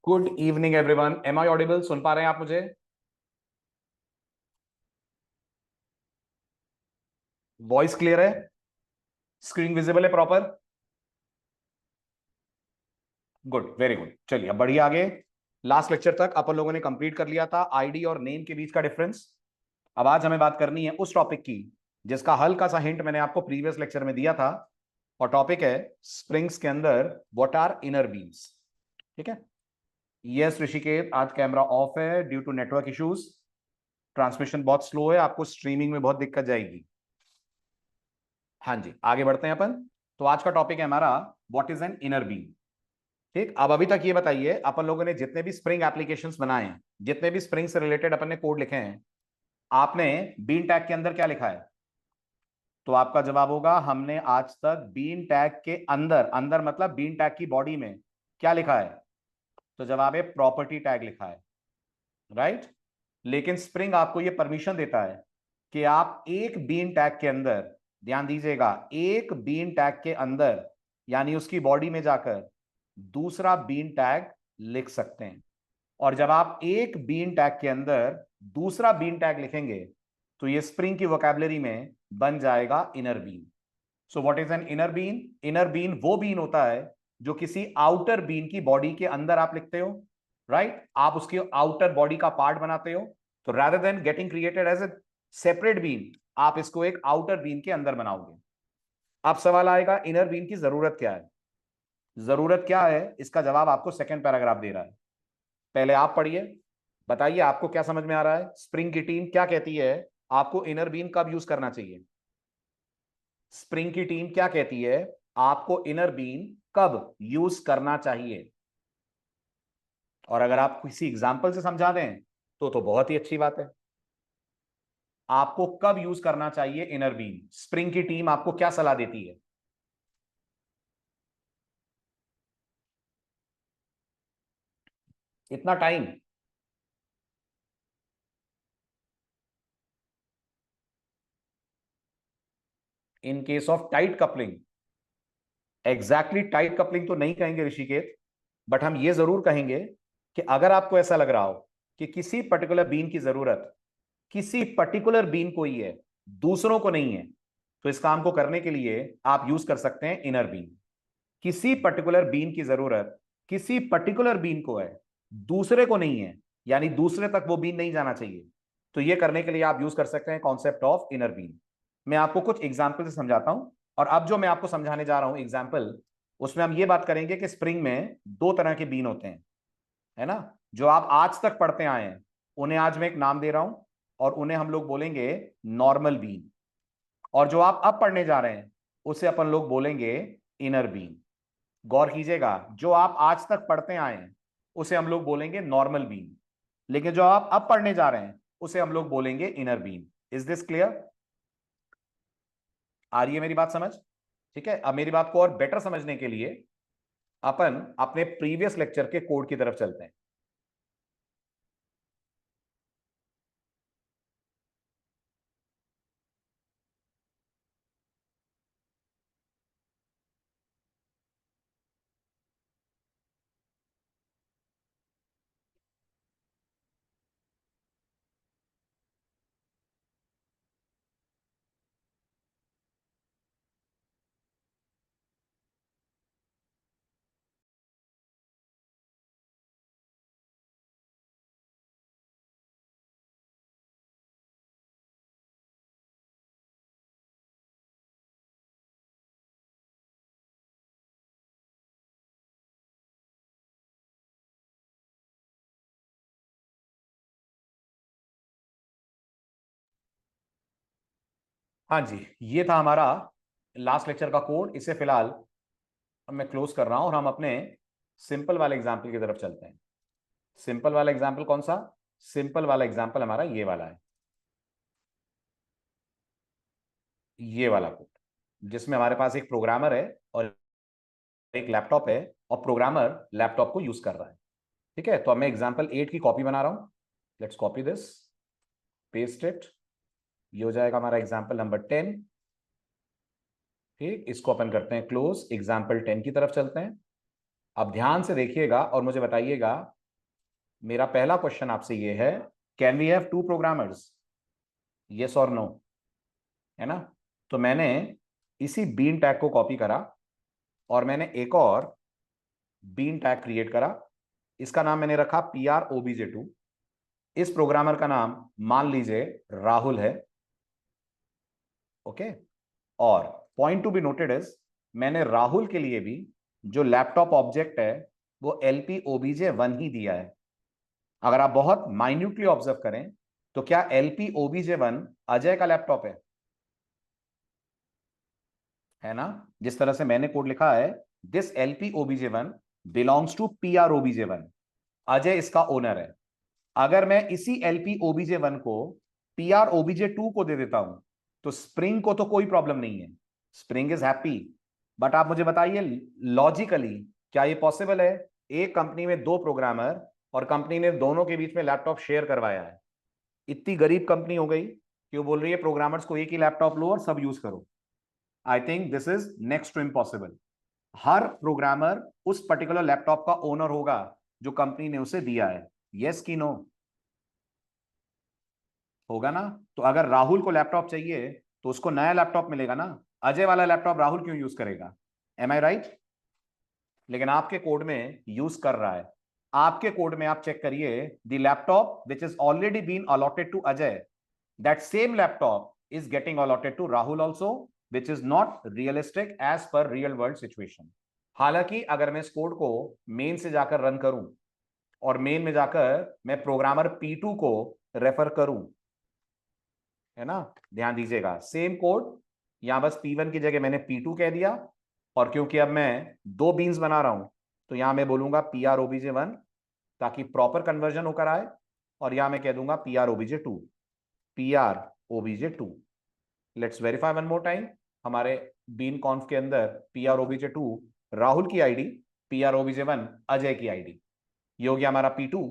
Good evening everyone. Am I audible? सुन पा रहे हैं आप मुझे? वॉइस क्लियर है? स्क्रीन विजिबल है प्रॉपर? Good, very good. चलिए अब बढ़िया आगे। लास्ट लेक्चर तक अपन लोगों ने कंप्लीट कर लिया था आईडी और नेम के बीच का डिफरेंस। अब आज हमें बात करनी है उस टॉपिक की जिसका हल्का सा हिंट मैंने आपको प्रीवियस लेक्चर में दिया था, और टॉपिक है स्प्रिंग्स के अंदर व्हाट आर इनर बीम्स। ठीक है। यस ऋषिकेत, आज कैमरा ऑफ है due to network issues. Transmission बहुत स्लो है, आपको स्ट्रीमिंग में बहुत दिक्कत जाएगी। हाँ जी, आगे बढ़ते हैं अपन। तो आज का टॉपिक है हमारा what is an inner beam. ठीक, अब अभी तक ये बताइए, अपन लोगों ने जितने भी स्प्रिंग एप्लीकेशंस बनाए हैं, जितने भी स्प्रिंग से रिलेटेड अपन ने कोड लिखे हैं, आपने बीन टैग के अंदर क्या लिखा है? तो आपका जवाब होगा हमने आज तक बीन टैग के अंदर, अंदर मतलब बीन टैग की बॉडी में क्या लिखा है? तो जवाब है प्रॉपर्टी टैग लिखा है, राइट। लेकिन स्प्रिंग आपको यह परमिशन देता है कि आप एक बीन टैग के अंदर, ध्यान दीजिएगा, एक बीन टैग के अंदर यानी उसकी बॉडी में जाकर दूसरा बीन टैग लिख सकते हैं। और जब आप एक बीन टैग के अंदर दूसरा बीन टैग लिखेंगे तो ये स्प्रिंग की वोकैबुलरी में बन जाएगा inner bean. So what is an inner bean? Inner bean वो बीन होता है जो किसी आउटर बीन की बॉडी के अंदर आप लिखते हो, राइट। आप उसकी आउटर बॉडी का पार्ट बनाते हो। तो rather then getting created as a separate bean, आप इसको एक आउटर बीन के अंदर बनाओगे। अब सवाल आएगा इनर बीन की जरूरत क्या है? जरूरत क्या है इसका जवाब आपको सेकंड पैराग्राफ दे रहा है। पहले आप पढ़िए, बताइए आपको क्या समझ में आ रहा है। स्प्रिंग की टीम क्या कहती है आपको इनर बीन कब यूज करना चाहिए? स्प्रिंग की टीम क्या कहती है आपको इनर बीन कब यूज करना चाहिए? और अगर आप किसी एग्जाम्पल से समझा दें तो बहुत ही अच्छी बात है। आपको कब यूज करना चाहिए इनर बीन? स्प्रिंग की टीम आपको क्या सलाह देती है? इतना time? In case of tight coupling? Exactly tight coupling तो नहीं कहेंगे ऋषिकेत, बट हम ये जरूर कहेंगे कि अगर आपको ऐसा लग रहा हो कि किसी पर्टिकुलर बीन की जरूरत किसी पर्टिकुलर बीन को ही है, दूसरों को नहीं है, तो इस काम को करने के लिए आप यूज कर सकते हैं इनर बीन। किसी पर्टिकुलर बीन की जरूरत किसी पर्टिकुलर बीन को है, दूसरे को नहीं है, यानी दूसरे तक वो बीन नहीं जाना चाहिए, तो ये करने के लिए आप यूज कर सकते हैं कॉन्सेप्ट ऑफ इनर बीन। मैं आपको कुछ एग्जाम्पल से समझाता हूं, और अब जो मैं आपको समझाने जा रहा हूं एग्जाम्पल, उसमें हम ये बात करेंगे कि स्प्रिंग में दो तरह के बीन होते हैं, है ना। जो आप आज तक पढ़ते आए हैं उन्हें आज मैं एक नाम दे रहा हूं, और उन्हें हम लोग बोलेंगे नॉर्मल बीन। और जो आप अब पढ़ने जा रहे हैं उसे अपन लोग बोलेंगे इनर बीन। गौर कीजिएगा, जो आप आज तक पढ़ते आए हैं उसे हम लोग बोलेंगे नॉर्मल बीन, लेकिन जो आप अब पढ़ने जा रहे हैं उसे हम लोग बोलेंगे inner bean. Is this clear? आ रही है मेरी बात समझ? ठीक है, अब मेरी बात को और बेटर समझने के लिए अपन अपने प्रीवियस लेक्चर के कोड की तरफ चलते हैं। हाँ जी, ये था हमारा लास्ट लेक्चर का कोड। इसे फिलहाल मैं क्लोज कर रहा हूं और हम अपने सिंपल वाले एग्जाम्पल की तरफ चलते हैं। सिंपल वाला एग्जाम्पल कौन सा? सिंपल वाला एग्जाम्पल हमारा ये वाला है, ये वाला कोड, जिसमें हमारे पास एक प्रोग्रामर है और एक लैपटॉप है, और प्रोग्रामर लैपटॉप को यूज कर रहा है। ठीक है, तो अब मैं एग्जाम्पल 8 की कॉपी बना रहा हूं। Let's copy this, paste it. ये हो जाएगा हमारा एग्जाम्पल नंबर 10। ठीक, इसको अपन करते हैं क्लोज, एग्जाम्पल 10 की तरफ चलते हैं। अब ध्यान से देखिएगा और मुझे बताइएगा मेरा पहला क्वेश्चन आपसे ये है, can we have 2 programmers? Yes और नो, है ना? तो मैंने इसी बीन टैग को कॉपी करा और मैंने एक और बीन टैग क्रिएट करा। इसका नाम मैंने रखा PROBJ2। इस प्रोग्रामर का नाम मान लीजिए राहुल है। ओके, और point to be noted is, मैंने राहुल के लिए भी जो लैपटॉप ऑब्जेक्ट है वो LPOBJ1 ही दिया है। अगर आप बहुत माइन्यूटली ऑब्जर्व करें तो क्या LPOBJ1 अजय का लैपटॉप है ना? जिस तरह से मैंने कोड लिखा है, this LPOBJ1 belongs to PROBJ1, Ajay इसका ओनर है। अगर मैं इसी LPOBJ1 को PROBJ2 को दे देता हूं तो स्प्रिंग को तो कोई प्रॉब्लम नहीं है, स्प्रिंग इज हैप्पी। बट आप मुझे बताइए लॉजिकली क्या ये पॉसिबल है? एक कंपनी में 2 प्रोग्रामर और कंपनी ने दोनों के बीच में लैपटॉप शेयर करवाया है। इतनी गरीब कंपनी हो गई कि वो बोल रही है प्रोग्रामर्स को एक ही लैपटॉप लो और सब यूज करो। I think this is next to impossible. हर प्रोग्रामर उस पर्टिकुलर लैपटॉप का ओनर होगा जो कंपनी ने उसे दिया है। यस की नो? होगा ना? तो अगर राहुल को लैपटॉप चाहिए तो उसको नया लैपटॉप मिलेगा ना, अजय वाला लैपटॉप राहुल क्यों यूज करेगा? M I right? लेकिन आपके कोड में यूज कर रहा है। आपके कोड में आप चेक करिए, the laptop which is already been allotted to Ajay, that same laptop is getting allotted to Rahul also, which is not realistic as per real world situation. हालांकि अगर मैं इस कोड को मेन से जाकर रन करूं और मेन में जाकर मैं प्रोग्रामर P2 को रेफर करूं, है ना, ध्यान दीजिएगा, सेम कोड, यहां बस P1 की जगह मैंने P2 कह दिया। और क्योंकि अब मैं 2 बीन्स बना रहा हूं तो यहां मैं बोलूंगा PROBJ1 ताकि प्रॉपर कन्वर्जन होकर आए, और यहां मैं कह दूंगा PROBJ2, PROBJ2। Let's verify one more time. हमारे बीन कॉन्फ के अंदर PROBJ2 राहुल की आईडी, PROBJ1 अजय की आईडी, ये हो गया हमारा P2।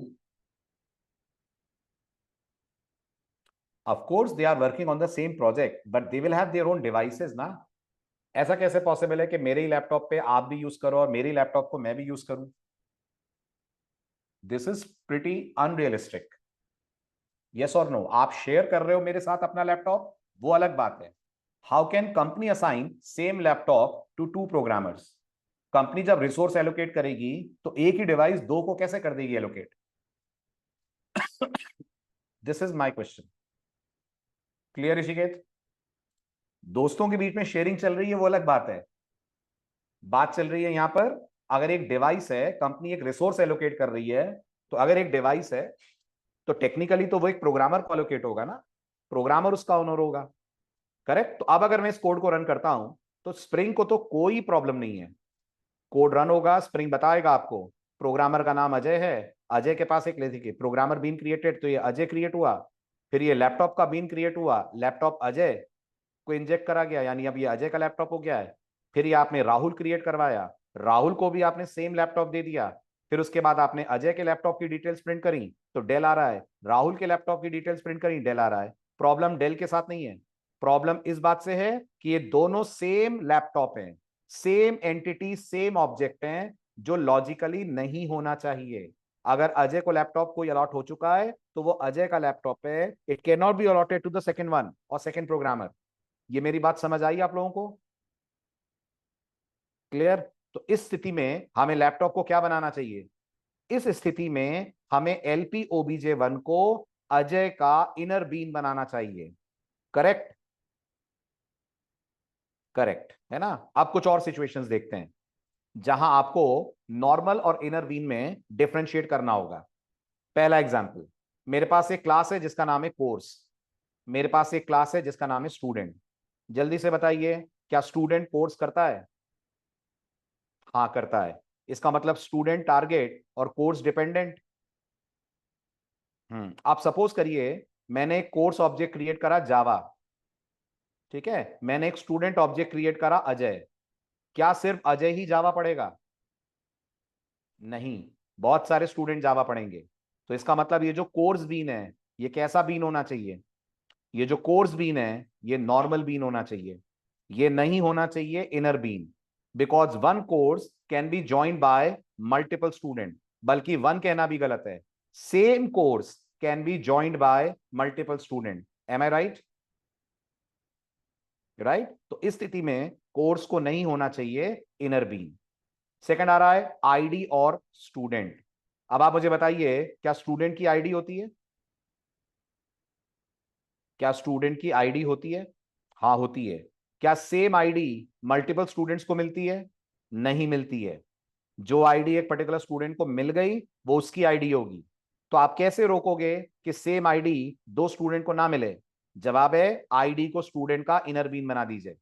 Of course they are working on the same project but they will have their own devices ना। ऐसा कैसे पॉसिबल है कि मेरे ही लैपटॉप पे आप भी यूज करो और मेरे लैपटॉप को मैं भी यूज करूं? This is pretty unrealistic. Yes और नो? आप शेयर कर रहे हो मेरे साथ अपना लैपटॉप, वो अलग बात है। How can company assign same laptop to 2 programmers? Company जब रिसोर्स एलोकेट करेगी तो एक ही डिवाइस 2 को कैसे कर देगी allocate? This is my question. Clear Rishiket? दोस्तों के बीच में शेयरिंग चल रही है वो अलग बात है, बात चल रही है यहां पर अगर एक डिवाइस है, कंपनी एक रिसोर्स एलोकेट कर रही है, तो अगर एक डिवाइस है तो टेक्निकली तो वो एक प्रोग्रामर को एलोकेट होगा ना, प्रोग्रामर उसका ओनर होगा। करेक्ट? तो अब अगर मैं इस कोड को रन करता हूं तो स्प्रिंग को तो कोई प्रॉब्लम नहीं है, कोड रन होगा, स्प्रिंग बताएगा आपको प्रोग्रामर का नाम अजय है, अजय के पास एक लेती प्रोग्रामर बीन क्रिएटेड, तो ये अजय क्रिएट हुआ, फिर ये लैपटॉप का बीन क्रिएट हुआ, लैपटॉप अजय को इंजेक्ट करा गया, यानी अब ये अजय का लैपटॉप हो गया है। फिर ये आपने राहुल क्रिएट करवाया, राहुल को भी आपने सेम लैपटॉप दे दिया, फिर उसके बाद आपने अजय के लैपटॉप की डिटेल्स प्रिंट करी तो डेल आ रहा है, राहुल के लैपटॉप की डिटेल्स प्रिंट करी डेल आ रहा है। प्रॉब्लम डेल के साथ नहीं है, प्रॉब्लम इस बात से है कि ये दोनों सेम लैपटॉप हैं, सेम एंटिटी सेम ऑब्जेक्ट हैं, जो लॉजिकली नहीं होना चाहिए। अगर अजय को लैपटॉप कोई अलॉट हो चुका है तो वो अजय का लैपटॉप है, it can not be allotted to the second one और सेकंड प्रोग्रामर। ये मेरी बात समझ आई आप लोगों को? क्लियर? तो इस स्थिति में हमें लैपटॉप को क्या बनाना चाहिए? इस स्थिति में हमें LPOBJ1 को अजय का इनर बीन बनाना चाहिए। करेक्ट? करेक्ट है ना? अब कुछ और सिचुएशंस देखते हैं जहां आपको नॉर्मल और इनर बीन में डिफरेंशिएट करना होगा। पहला एग्जांपल, मेरे पास एक क्लास है जिसका नाम है कोर्स, मेरे पास एक क्लास है जिसका नाम है स्टूडेंट। जल्दी से बताइए, क्या स्टूडेंट कोर्स करता है? हाँ करता है। इसका मतलब स्टूडेंट टारगेट और कोर्स डिपेंडेंट। आप सपोज करिए मैंने एक कोर्स ऑब्जेक्ट क्रिएट करा जावा, ठीक है, मैंने एक स्टूडेंट ऑब्जेक्ट क्रिएट करा अजय। क्या सिर्फ अजय ही जावा पढ़ेगा? नहीं, बहुत सारे स्टूडेंट जावा पढ़ेंगे। तो इसका मतलब ये जो कोर्स बीन है ये कैसा बीन होना चाहिए? ये जो कोर्स बीन है ये नॉर्मल बीन होना चाहिए, ये नहीं होना चाहिए inner bean, because one course can be joined by multiple student. बल्कि वन कहना भी गलत है, same course can be joined by multiple student, am I right? Right, तो इस स्थिति में कोर्स को नहीं होना चाहिए इनर बीन। सेकंड आ रहा है आईडी और स्टूडेंट। अब आप मुझे बताइए, क्या स्टूडेंट की आईडी होती है? क्या स्टूडेंट की आईडी होती है? हाँ होती है। क्या सेम आईडी मल्टीपल स्टूडेंट्स को मिलती है? नहीं मिलती है। जो आईडी एक पर्टिकुलर स्टूडेंट को मिल गई वो उसकी आईडी होगी। तो आप कैसे रोकोगे कि सेम आईडी दो स्टूडेंट को ना मिले? जवाब है आईडी को स्टूडेंट का इनर बीन बना दीजिए।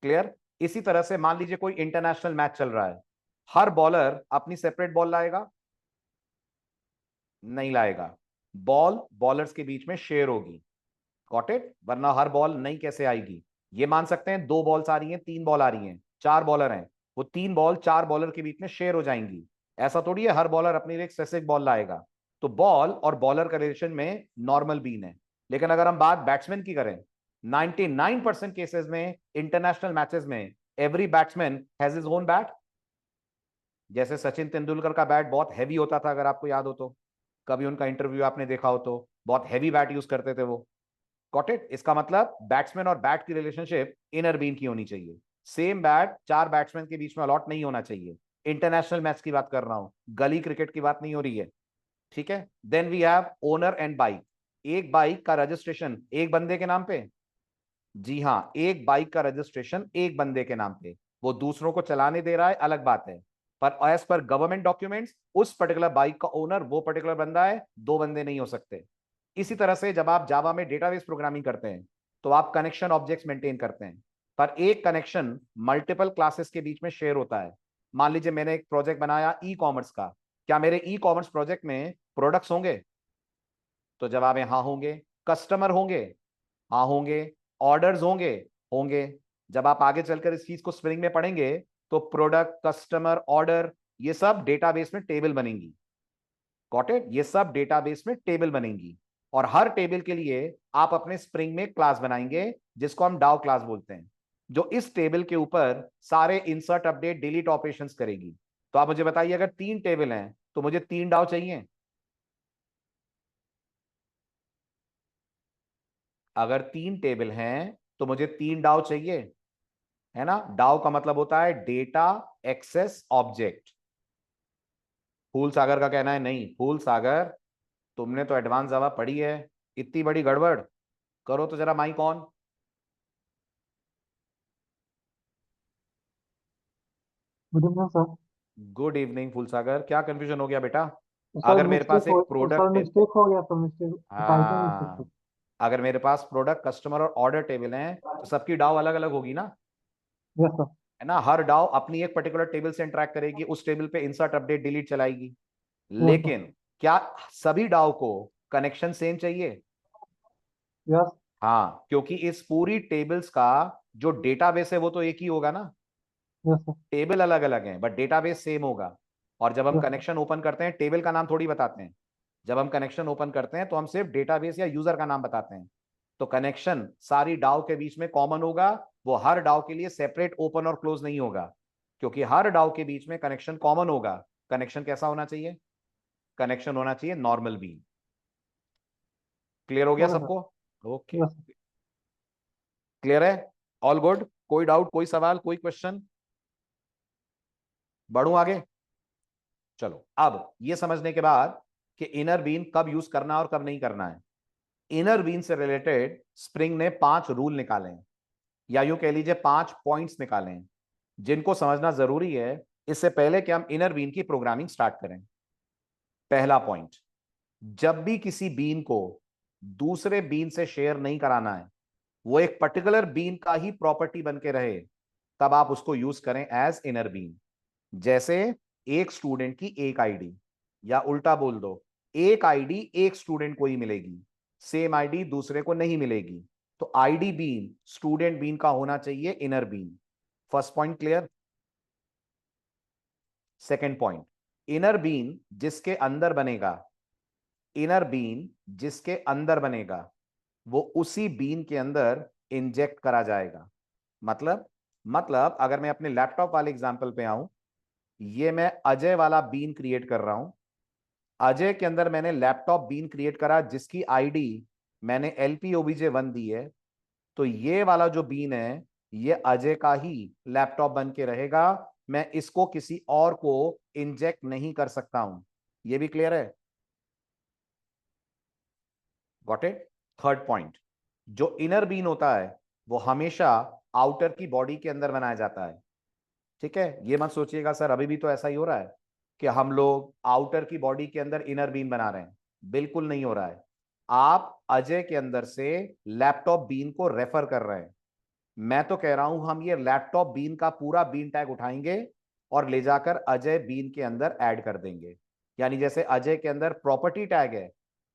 क्लियर? इसी तरह से मान लीजिए कोई इंटरनेशनल मैच चल रहा है, हर बॉलर अपनी सेपरेट बॉल लाएगा? नहीं लाएगा। बॉल बॉलर्स के बीच में शेयर होगी, गॉट इट? वरना हर बॉल नहीं कैसे आएगी? ये मान सकते हैं दो बॉल्स आ रही हैं, तीन बॉल आ रही हैं, चार बॉलर हैं, वो तीन बॉल चार बॉलर के बीच में शेयर हो जाएंगी। ऐसा थोड़ी है हर बॉलर अपनी एक स्पेसिफिक बॉल लाएगा। तो बॉल और बॉलर का रिलेशन में नॉर्मल बीन है। लेकिन अगर हम बात बैट्समैन की करें, 99% केसेस में इंटरनेशनल मैचेस में every batsman has his own bat. जैसे सचिन तेंदुलकर का बैट बहुत हैवी होता था, अगर आपको याद हो तो, कभी उनका इंटरव्यू आपने देखा हो तो, बहुत हैवी बैट यूज करते थे वो। Got it? इसका मतलब बैट्समैन और बैट की रिलेशनशिप इनर बीन की होनी चाहिए। सेम बैट चार बैट्समैन के बीच में अलॉट नहीं होना चाहिए। इंटरनेशनल मैच की बात कर रहा हूं, गली क्रिकेट की बात नहीं हो रही है। ठीक है? Then we have owner and bike. एक बाइक का रजिस्ट्रेशन एक बंदे के नाम पे? जी हां, एक बाइक का रजिस्ट्रेशन एक बंदे के नाम पे। वो दूसरों को चलाने दे रहा है, अलग बात है। पर एज पर गवर्नमेंट डॉक्यूमेंट्स उस पर्टिकुलर बाइक का ओनर वो पर्टिकुलर बंदा है, दो बंदे नहीं हो सकते। इसी तरह से जब आप जावा में डेटाबेस प्रोग्रामिंग करते हैं तो आप कनेक्शन ऑब्जेक्ट्स मेंटेन करते हैं, पर एक कनेक्शन मल्टीपल क्लासेस के बीच में शेयर होता है। मान लीजिए मैंने एक प्रोजेक्ट बनाया ई कॉमर्स का, क्या मेरे ई कॉमर्स प्रोजेक्ट में प्रोडक्ट्स होंगे? तो जवाब है हाँ होंगे। कस्टमर होंगे? हाँ होंगे। ऑर्डर्स होंगे? होंगे। जब आप आगे चलकर इस चीज को स्प्रिंग में पढ़ेंगे तो प्रोडक्ट, कस्टमर, ऑर्डर, ये सब डेटाबेस में टेबल बनेंगी। Got it? ये सब डेटाबेस में टेबल बनेंगी। और हर टेबल के लिए आप अपने स्प्रिंग में क्लास बनाएंगे जिसको हम डाउ क्लास बोलते हैं, जो इस टेबल के ऊपर सारे इंसर्ट, अपडेट, डिलीट ऑपरेशंस करेगी। तो आप मुझे बताइए, अगर तीन टेबल हैं तो मुझे तीन डाउ चाहिए? अगर तीन टेबल हैं तो मुझे तीन डाउ चाहिए, है ना? डाउ का मतलब होता है डेटा एक्सेस ऑब्जेक्ट। फूल सागर का कहना है नहीं। फूल सागर, तुमने तो एडवांस जावा पढ़ी है, इतनी बड़ी गड़बड़ करो तो जरा mic on. Good evening sir. Good evening Phool Sagar, क्या कंफ्यूजन हो गया बेटा? सर अगर मेरे पास मिस्टेक हो एक सर प्रोडक्ट, मिस्टेक हो गया सर, मिस्टेक टाइपिंग मिस्टेक। हाँ, अगर मेरे पास प्रोडक्ट, कस्टमर और ऑर्डर टेबल हैं तो सबकी डाउ अलग अलग होगी ना, यस सर। है ना? हर डाउ अपनी एक पर्टिकुलर टेबल से इंटरेक्ट करेगी, उस टेबल पे इंसर्ट, अपडेट, डिलीट चलाएगी। Yes sir. लेकिन क्या सभी डाउ को कनेक्शन सेम चाहिए? यस। हाँ, क्योंकि इस पूरी टेबल्स का जो डेटाबेस है वो तो एक ही होगा ना। Yes sir. टेबल अलग अलग हैं बट डेटाबेस सेम होगा। और जब हम यस सर। कनेक्शन ओपन करते हैं, टेबल का नाम थोड़ी बताते हैं। जब हम कनेक्शन ओपन करते हैं तो हम सिर्फ डेटाबेस या यूजर का नाम बताते हैं। तो कनेक्शन सारी डाउ के बीच में कॉमन होगा, वो हर डाउ के लिए सेपरेट ओपन और क्लोज नहीं होगा। क्योंकि हर डाउ के बीच में कनेक्शन कॉमन होगा। कनेक्शन कैसा होना चाहिए? कनेक्शन होना चाहिए नॉर्मल बीम। क्लियर हो गया ओके सर। सबको? Okay, yes sir. क्लियर है? All good? कोई डाउट, कोई सवाल, कोई क्वेश्चन? बढ़ू आगे? चलो, अब ये समझने के बाद कि इनर बीन कब यूज करना और कब नहीं करना है, इनर बीन से रिलेटेड स्प्रिंग ने 5 रूल निकाले हैं, या यूं कह लीजिए 5 पॉइंट्स निकाले हैं जिनको समझना जरूरी है इससे पहले कि हम इनर बीन की प्रोग्रामिंग स्टार्ट करें। पहला पॉइंट, जब भी किसी बीन को दूसरे बीन से शेयर नहीं कराना है, वो एक पर्टिकुलर बीन का ही प्रॉपर्टी बन के रहे, तब आप उसको यूज करें एज इनर बीन। जैसे एक स्टूडेंट की एक आईडी, या उल्टा बोल दो, एक आईडी एक स्टूडेंट को ही मिलेगी, सेम आईडी दूसरे को नहीं मिलेगी। तो आईडी बीन स्टूडेंट बीन का होना चाहिए inner bean. First point clear? Second point, inner bean जिसके अंदर बनेगा, इनर बीन जिसके अंदर बनेगा वो उसी बीन के अंदर इंजेक्ट करा जाएगा। मतलब अगर मैं अपने लैपटॉप वाले एग्जांपल पे आऊं, ये मैं अजय वाला बीन क्रिएट कर रहा हूं। अजय के अंदर मैंने लैपटॉप बीन क्रिएट करा जिसकी आईडी मैंने LPOBJ1 दी है, तो ये वाला जो बीन है ये अजय का ही लैपटॉप बन के रहेगा। मैं इसको किसी और को इंजेक्ट नहीं कर सकता हूं। ये भी क्लियर है? Got it? थर्ड पॉइंट, जो इनर बीन होता है वो हमेशा आउटर की बॉडी के अंदर बनाया जाता है। ठीक है, ये मत सोचिएगा सर अभी भी तो ऐसा ही हो रहा है कि हम लोग आउटर की बॉडी के अंदर इनर बीन बना रहे हैं। बिल्कुल नहीं हो रहा है। आप अजय के अंदर से लैपटॉप बीन को रेफर कर रहे हैं। मैं तो कह रहा हूं हम ये लैपटॉप बीन का पूरा बीन टैग उठाएंगे और ले जाकर अजय बीन के अंदर ऐड कर देंगे। यानी जैसे अजय के अंदर प्रॉपर्टी टैग है,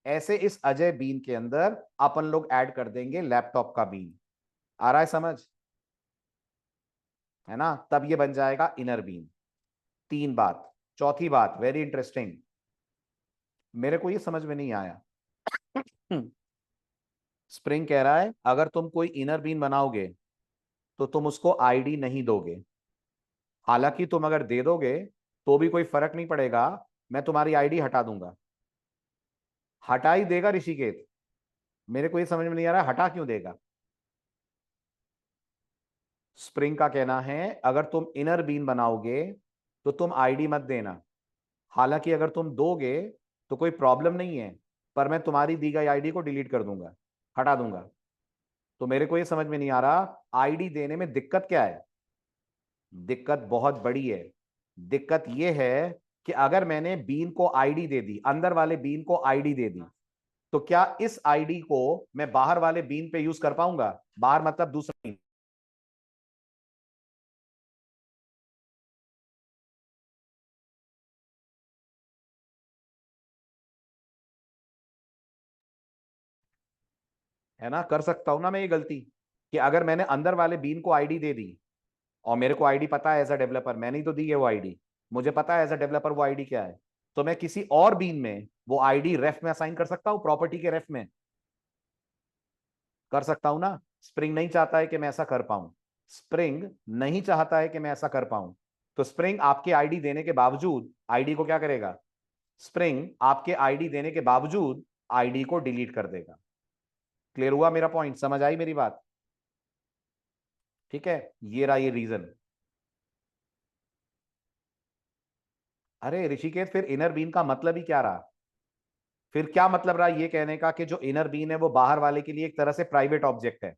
ऐसे इस अजय बीन के अंदर अपन लोग ऐड कर देंगे लैपटॉप का बीन। आ रहा है समझ? है ना? तब ये बन जाएगा इनर बीन। तीन बात। चौथी बात वेरी इंटरेस्टिंग, मेरे को ये समझ में नहीं आया। स्प्रिंग कह रहा है अगर तुम कोई इनर बीन बनाओगे तो तुम उसको आईडी नहीं दोगे। हालांकि तुम अगर दे दोगे तो भी कोई फर्क नहीं पड़ेगा, मैं तुम्हारी आईडी हटा दूंगा। हटा ही देगा ऋषिकेत। मेरे को ये समझ में नहीं आ रहा हटा क्यों देगा। स्प्रिंग का कहना है अगर तुम इनर बीन बनाओगे तो तुम आईडी मत देना। हालांकि अगर तुम दोगे तो कोई प्रॉब्लम नहीं है, पर मैं तुम्हारी दी गई आईडी को डिलीट कर दूंगा, हटा दूंगा। तो मेरे को ये समझ में नहीं आ रहा आईडी देने में दिक्कत क्या है। दिक्कत बहुत बड़ी है। दिक्कत यह है कि अगर मैंने बीन को आईडी दे दी, अंदर वाले बीन को आईडी दे दी, तो क्या इस आईडी को मैं बाहर वाले बीन पे यूज कर पाऊंगा? बाहर मतलब दूसरा। है ना? कर सकता हूं ना मैं ये गलती कि अगर मैंने अंदर वाले बीन को आईडी दे दी और मेरे को आईडी पता है एज अ डेवलपर, मैंने ही तो दी है वो आईडी, मुझे पता है एज अ डेवलपर वो आईडी क्या है, तो मैं किसी और बीन में वो आईडी रेफ में असाइन कर सकता हूं, प्रॉपर्टी के रेफ में कर सकता हूं ना। स्प्रिंग नहीं चाहता है कि मैं ऐसा कर पाऊं। स्प्रिंग नहीं चाहता है कि मैं ऐसा कर पाऊं। तो स्प्रिंग आपके आईडी देने के बावजूद आईडी को क्या करेगा? स्प्रिंग आपके आईडी देने के बावजूद आईडी को डिलीट कर देगा। क्लियर हुआ मेरा पॉइंट? समझ आई मेरी बात? ठीक है, ये रहा ये रीजन। अरे ऋषिकेश फिर इनर बीन का मतलब ही क्या रहा? फिर क्या मतलब रहा ये कहने का कि जो इनर बीन है वो बाहर वाले के लिए एक तरह से प्राइवेट ऑब्जेक्ट है?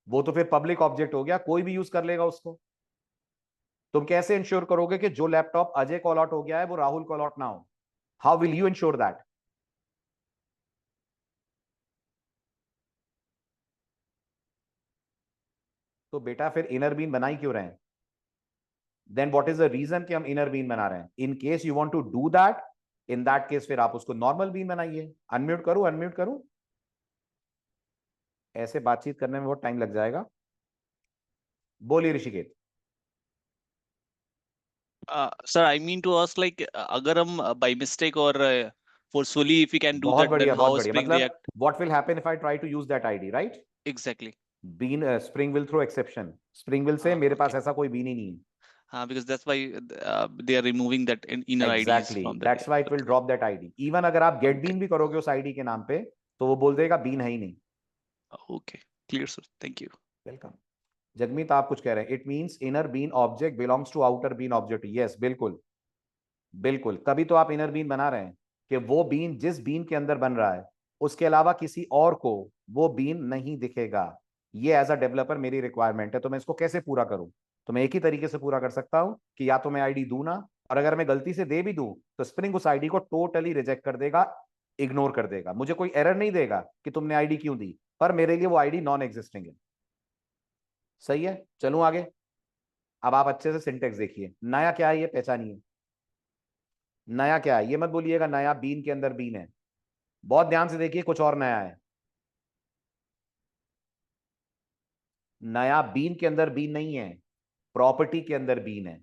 वो तो फिर पब्लिक ऑब्जेक्ट हो गया, कोई भी यूज कर लेगा उसको। तुम कैसे इंश्योर करोगे कि जो लैपटॉप अजय कॉल आउट हो गया है वो राहुल कॉल आउट ना हो? How will you ensure that? तो बेटा फिर इनर बीन बना ही क्यों रहे हैं? Then what is the reason कि हम इनर बीन बना रहे हैं? In case you want to do that, in that case फिर आप उसको नॉर्मल बीन बनाइए। अनम्यूट करूं? अनम्यूट करूं? ऐसे बातचीत करने में बहुत टाइम लग जाएगा। बोलिए Rishikesh. Sir, I mean to ask like अगर हम by mistake or forcefully if we can do बहुत that, then बढ़िया, how बहुत बढ़िया। Spring मतलब react? What will happen if I try to use that ID, right? Exactly. Bean Spring will throw exception. Spring will say मेरे पास Okay. ऐसा कोई been ही नहीं है। Because that's why they are removing that inner IDs exactly, from the that's why it will drop that ID. Even अगर आप gate Okay. Been भी करोगे उस आईडी के नाम पे तो वो बोल देगा बीन है ही नहीं। Okay. Clear, sir. Thank you. Welcome. Jagmeet आप कुछ कह रहे हैं? It means inner bean object belongs to outer bean object. Yes बिल्कुल, बिल्कुल। तभी तो आप इनर बीन बना रहे हैं कि वो बीन जिस बीन के अंदर बन रहा है उसके अलावा किसी और को वो बीन नहीं दिखेगा। ये एज अ डेवलपर मेरी रिक्वायरमेंट है, तो मैं इसको कैसे पूरा करूं? तो मैं एक ही तरीके से पूरा कर सकता हूं कि या तो मैं आईडी दूं ना, और अगर मैं गलती से दे भी दूं तो स्प्रिंग उस आईडी को टोटली रिजेक्ट कर देगा, इग्नोर कर देगा। मुझे कोई एरर नहीं देगा कि तुमने आईडी क्यों दी, पर मेरे लिए वो आईडी नॉन एग्जिस्टिंग है। सही है, चलूं आगे। अब आप अच्छे से सिंटेक्स देखिए, नया क्या है ये पहचानिए। नया क्या है ये मत बोलिएगा नया बीन के अंदर बीन है। बहुत ध्यान से देखिए, कुछ और नया है। नया बीन के अंदर बीन नहीं है, प्रॉपर्टी के अंदर बीन है।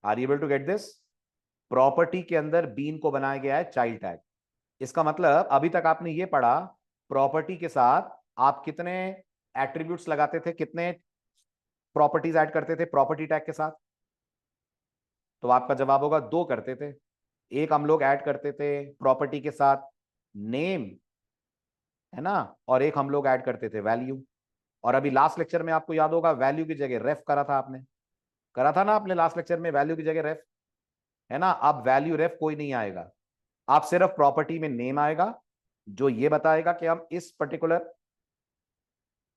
Are you able to get this? Property के अंदर बीन को बनाया गया है चाइल्ड टैग। इसका मतलब अभी तक आपने ये पढ़ा, प्रॉपर्टी के साथ आप कितने एट्रीब्यूट्स लगाते थे, कितने प्रॉपर्टीज ऐड करते थे प्रॉपर्टी टैग के साथ? तो आपका जवाब होगा 2 करते थे। एक हम लोग ऐड करते थे प्रॉपर्टी के साथ नेम, है ना, और एक हम लोग ऐड करते थे वैल्यू। और अभी लास्ट लेक्चर में आपको याद होगा वैल्यू की जगह रेफ करा था आपने, करा था ना आपने लास्ट लेक्चर में, वैल्यू की जगह रेफ, है ना। अब वैल्यू रेफ कोई नहीं आएगा, आप सिर्फ प्रॉपर्टी में नेम आएगा जो ये बताएगा कि हम इस पर्टिकुलर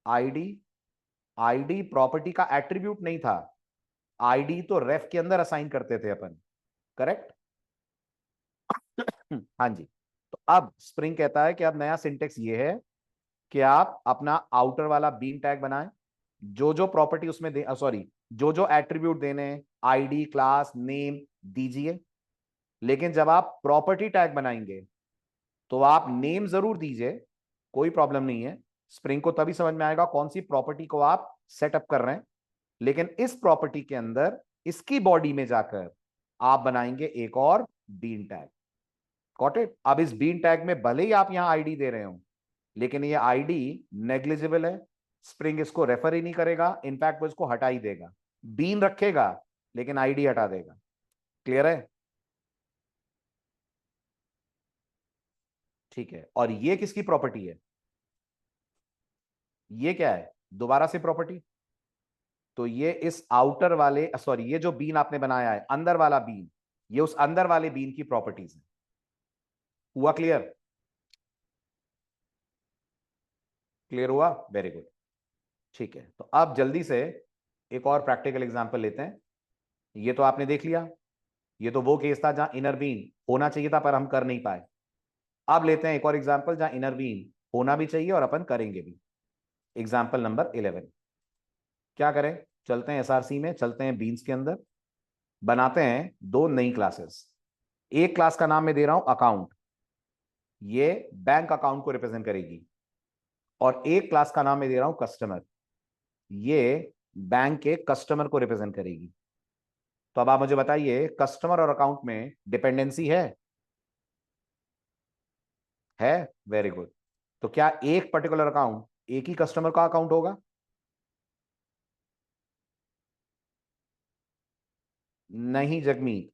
आईडी, आईडी प्रॉपर्टी का एट्रीब्यूट नहीं था, आईडी तो रेफ के अंदर असाइन करते थे अपन, करेक्ट। हाँ जी। तो अब स्प्रिंग कहता है कि अब नया सिंटेक्स ये है कि आप अपना आउटर वाला बीन टैग बनाएं, जो जो प्रॉपर्टी उसमें दे, सॉरी, जो जो एट्रीब्यूट देने, आईडी, क्लास, नेम दीजिए। लेकिन जब आप प्रॉपर्टी टैग बनाएंगे तो आप नेम जरूर दीजिए, कोई प्रॉब्लम नहीं है। स्प्रिंग को तभी समझ में आएगा कौन सी प्रॉपर्टी को आप सेटअप कर रहे हैं। लेकिन इस प्रॉपर्टी के अंदर, इसकी बॉडी में जाकर आप बनाएंगे एक और बीन टैग। Got it. अब इस बीन टैग में भले ही आप यहां आईडी दे रहे हो, लेकिन ये आईडी नेग्लिजिबल है, स्प्रिंग इसको रेफर ही नहीं करेगा, इनफैक्ट वो इसको हटा ही देगा। बीन रखेगा लेकिन आईडी हटा देगा। क्लियर है? ठीक है। और ये किसकी प्रॉपर्टी है? ये क्या है दोबारा से प्रॉपर्टी? तो ये इस आउटर वाले, सॉरी, ये जो बीन आपने बनाया है अंदर वाला बीन, ये उस अंदर वाले बीन की प्रॉपर्टीज है। हुआ क्लियर? क्लियर हुआ? Very good. ठीक है, तो अब जल्दी से एक और प्रैक्टिकल एग्जांपल लेते हैं। ये तो आपने देख लिया, ये तो वो केस था जहां इनर बीन होना चाहिए था पर हम कर नहीं पाए। अब लेते हैं एक और एग्जांपल जहां इनर बीन होना भी चाहिए और अपन करेंगे भी। Example number 11। क्या करें? चलते हैं एसआरसी में, चलते हैं बीन्स के अंदर, बनाते हैं दो नई क्लासेस। एक क्लास का नाम मैं दे रहा हूं अकाउंट, ये बैंक अकाउंट को रिप्रेजेंट करेगी। और एक क्लास का नाम मैं दे रहा हूं कस्टमर, ये बैंक के कस्टमर को रिप्रेजेंट करेगी। तो अब आप मुझे बताइए, कस्टमर और अकाउंट में डिपेंडेंसी है? Very good. तो क्या एक पर्टिकुलर अकाउंट एक ही कस्टमर का अकाउंट होगा? नहीं जगमीत,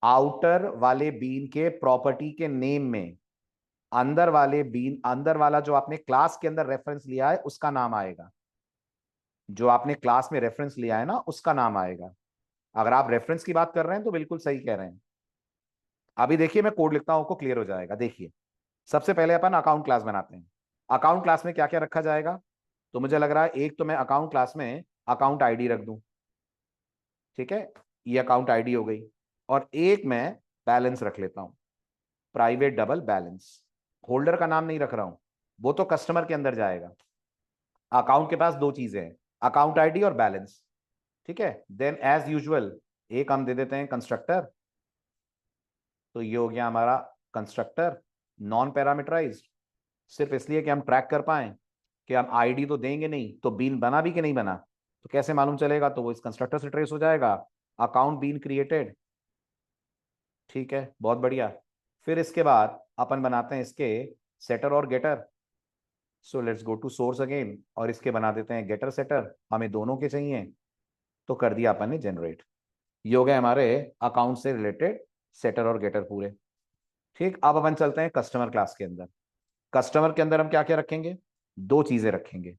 आउटर वाले बीन के प्रॉपर्टी के नेम में अंदर वाले बीन, अंदर वाला जो आपने क्लास के अंदर रेफरेंस लिया है उसका नाम आएगा। जो आपने क्लास में रेफरेंस लिया है ना उसका नाम आएगा। अगर आप रेफरेंस की बात कर रहे हैं तो बिल्कुल सही कह रहे हैं। अभी देखिए मैं कोड लिखता हूं, आपको क्लियर हो जाएगा। देखिए, सबसे पहले अपन अकाउंट क्लास बनाते हैं। अकाउंट क्लास में क्या क्या रखा जाएगा? तो मुझे लग रहा है एक तो मैं अकाउंट क्लास में अकाउंट आईडी रख दूं, ठीक है, ये अकाउंट आईडी हो गई। और एक मैं बैलेंस रख लेता हूं, प्राइवेट डबल बैलेंस। होल्डर का नाम नहीं रख रहा हूं, वो तो कस्टमर के अंदर जाएगा। अकाउंट के पास दो चीजें हैं, अकाउंट आईडी और बैलेंस, ठीक है। देन एज यूजुअल एक हम दे देते हैं कंस्ट्रक्टर। तो ये हो गया हमारा कंस्ट्रक्टर, नॉन पैरामीटराइज्ड, सिर्फ इसलिए कि हम ट्रैक कर पाए कि हम आईडी तो देंगे नहीं, तो बीन बना भी कि नहीं बना, तो कैसे मालूम चलेगा? तो वो इस कंस्ट्रक्टर से ट्रेस हो जाएगा, अकाउंट बीन क्रिएटेड। ठीक है, बहुत बढ़िया। फिर इसके बाद अपन बनाते हैं इसके सेटर और getter. So let's go to source again, और इसके बना देते हैं गेटर सेटर, हमें दोनों के चाहिए। तो कर दिया अपन ने जनरेट। ये हो गए हमारे अकाउंट से रिलेटेड सेटर और गेटर पूरे। ठीक, अब अपन चलते हैं कस्टमर क्लास के अंदर। कस्टमर के अंदर हम क्या क्या रखेंगे? दो चीजें रखेंगे,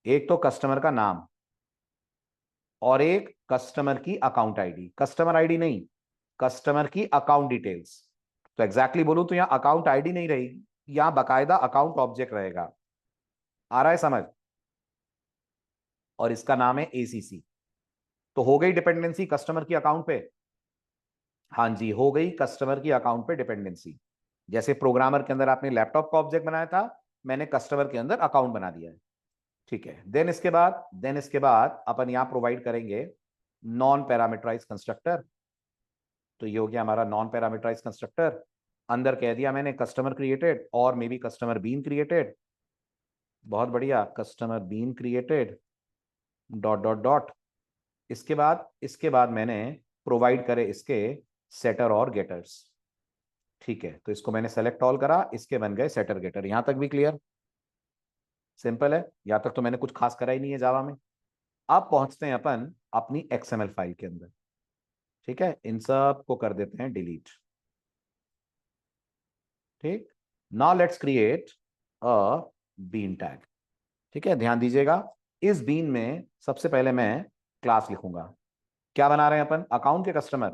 एक तो कस्टमर का नाम और एक कस्टमर की अकाउंट आईडी। कस्टमर आईडी नहीं, कस्टमर की अकाउंट डिटेल्स। तो एग्जैक्टली बोलूं तो यहां अकाउंट आईडी नहीं रहेगी, यहां बकायदा अकाउंट ऑब्जेक्ट रहेगा। आ रहा है समझ? और इसका नाम है एसीसी। तो हो गई डिपेंडेंसी कस्टमर की अकाउंट पे। हाँ जी, हो गई कस्टमर की अकाउंट पे डिपेंडेंसी। जैसे प्रोग्रामर के अंदर आपने लैपटॉप का ऑब्जेक्ट बनाया था, मैंने कस्टमर के अंदर अकाउंट बना दिया है। ठीक है, देन इसके बाद अपन यहां प्रोवाइड करेंगे नॉन पैरामीटराइज कंस्ट्रक्टर। तो ये हो गया हमारा नॉन पैरामीटराइज कंस्ट्रक्टर। अंदर कह दिया मैंने कस्टमर क्रिएटेड और may be customer bean created. बहुत बढ़िया, customer bean created dot dot dot. इसके बाद मैंने प्रोवाइड करे इसके सेटर और गेटर्स। ठीक है, तो इसको मैंने सेलेक्ट ऑल करा, इसके बन गए सेटर गेटर। यहां तक भी क्लियर? सिंपल है, यहां तक तो मैंने कुछ खास करा ही नहीं है जावा में। अब पहुंचते हैं अपन अपनी एक्सएमएल फाइल के अंदर। ठीक है, इन सब को कर देते हैं डिलीट। ठीक, now let's create a bean tag. ठीक है, ध्यान दीजिएगा, इस बीन में सबसे पहले मैं क्लास लिखूंगा। क्या बना रहे हैं अपन, अकाउंट के कस्टमर,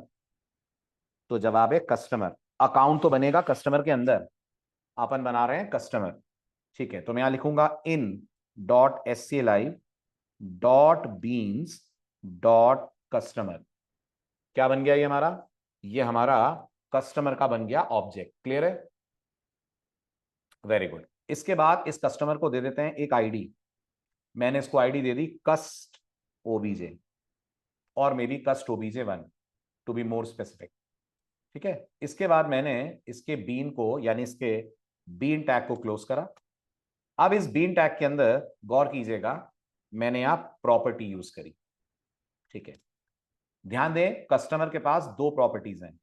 तो जवाब है कस्टमर। अकाउंट तो बनेगा कस्टमर के अंदर, अपन बना रहे हैं कस्टमर। ठीक है, तो मैं यहां लिखूंगा in dot scli dot beans dot customer. क्या बन गया ये हमारा, ये हमारा कस्टमर का बन गया ऑब्जेक्ट। क्लियर है, वेरी गुड। इसके बाद इस कस्टमर को दे देते हैं एक आईडी। मैंने इसको आईडी दे दी कस्ट ओबीजे और may be cust OBJ 1 to be more specific. ठीक है, इसके बाद मैंने इसके बीन को यानी इसके बीन टैग को क्लोज करा। अब इस बीन टैग के अंदर गौर कीजिएगा, मैंने यहां प्रॉपर्टी यूज करी। ठीक है, ध्यान दें, कस्टमर के पास दो प्रॉपर्टीज हैं।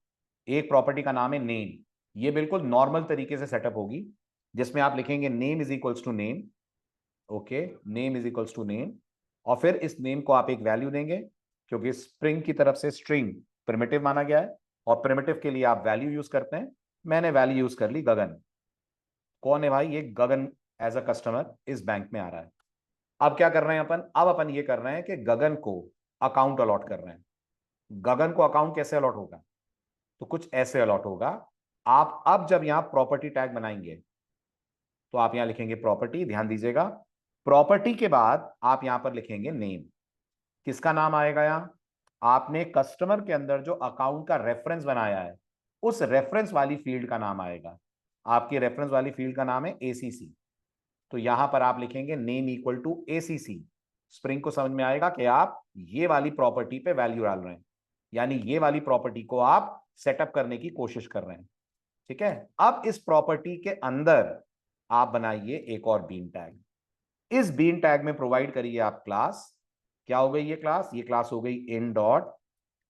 एक प्रॉपर्टी का नाम है नेम, ये बिल्कुल नॉर्मल तरीके से सेटअप होगी, जिसमें आप लिखेंगे name is equals to name. Okay, name is equals to name, और फिर इस नेम को आप एक वैल्यू देंगे, क्योंकि स्प्रिंग की तरफ से स्ट्रिंग प्रिमिटिव माना गया है और प्रिमिटिव के लिए आप वैल्यू यूज करते हैं। मैंने वैल्यू यूज कर ली गगन। कौन है भाई, ये गगन एज अ कस्टमर इस बैंक में आ रहा है। अब क्या कर रहे हैं अपन, अब अपन ये कर रहे हैं कि गगन को अकाउंट अलॉट कर रहे हैं। गगन को अकाउंट कैसे अलॉट होगा, तो कुछ ऐसे अलॉट होगा। आप अब जब यहां प्रॉपर्टी टैग बनाएंगे तो आप यहां लिखेंगे प्रॉपर्टी, ध्यान दीजिएगा, प्रॉपर्टी के बाद आप यहां पर लिखेंगे नेम। किसका नाम आएगा यहां, आपने कस्टमर के अंदर जो अकाउंट का रेफरेंस बनाया है उस रेफरेंस वाली फील्ड का नाम आएगा। आपकी रेफरेंस वाली फील्ड का नाम है एसीसी, तो यहां पर आप लिखेंगे name equal to ACC. Spring को समझ में आएगा कि आप ये वाली प्रॉपर्टी पे वैल्यू डाल रहे हैं, यानी ये वाली प्रॉपर्टी को आप सेटअप करने की कोशिश कर रहे हैं। ठीक है, अब इस प्रॉपर्टी के अंदर आप बनाइए एक और बीन टैग। इस बीन टैग में प्रोवाइड करिए आप क्लास। क्या हो गई ये क्लास, ये क्लास हो गई इन dot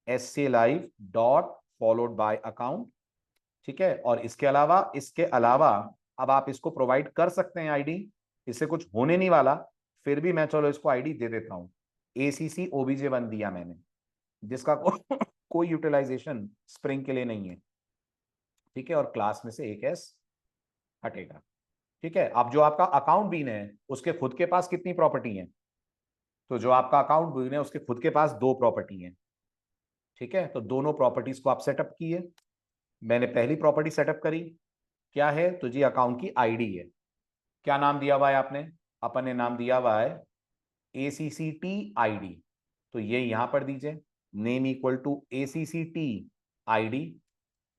sclive dot followed bye account. ठीक है, और इसके अलावा अब आप इसको प्रोवाइड कर सकते हैं आईडी, इससे कुछ होने नहीं वाला, फिर भी मैं चलो इसको आईडी दे देता हूं। ACC OBJ1 दिया मैंने, जिसका कोई यूटिलाइजेशन स्प्रिंग के लिए नहीं है। ठीक है, और क्लास में से एक एस हटेगा। ठीक है, अब जो आपका अकाउंट बीन है उसके खुद के पास कितनी प्रॉपर्टी है, तो जो आपका अकाउंट बीन है उसके खुद के पास दो प्रॉपर्टी है। ठीक है, तो दोनों प्रॉपर्टीज को आप सेटअप किए। मैंने पहली प्रॉपर्टी सेटअप करी, क्या है, तो जी अकाउंट की आईडी है। क्या नाम दिया हुआ है आपने, अपन ने नाम दिया हुआ है ACCT ID, तो ये यहां पर दीजिए name equal to ACCT ID।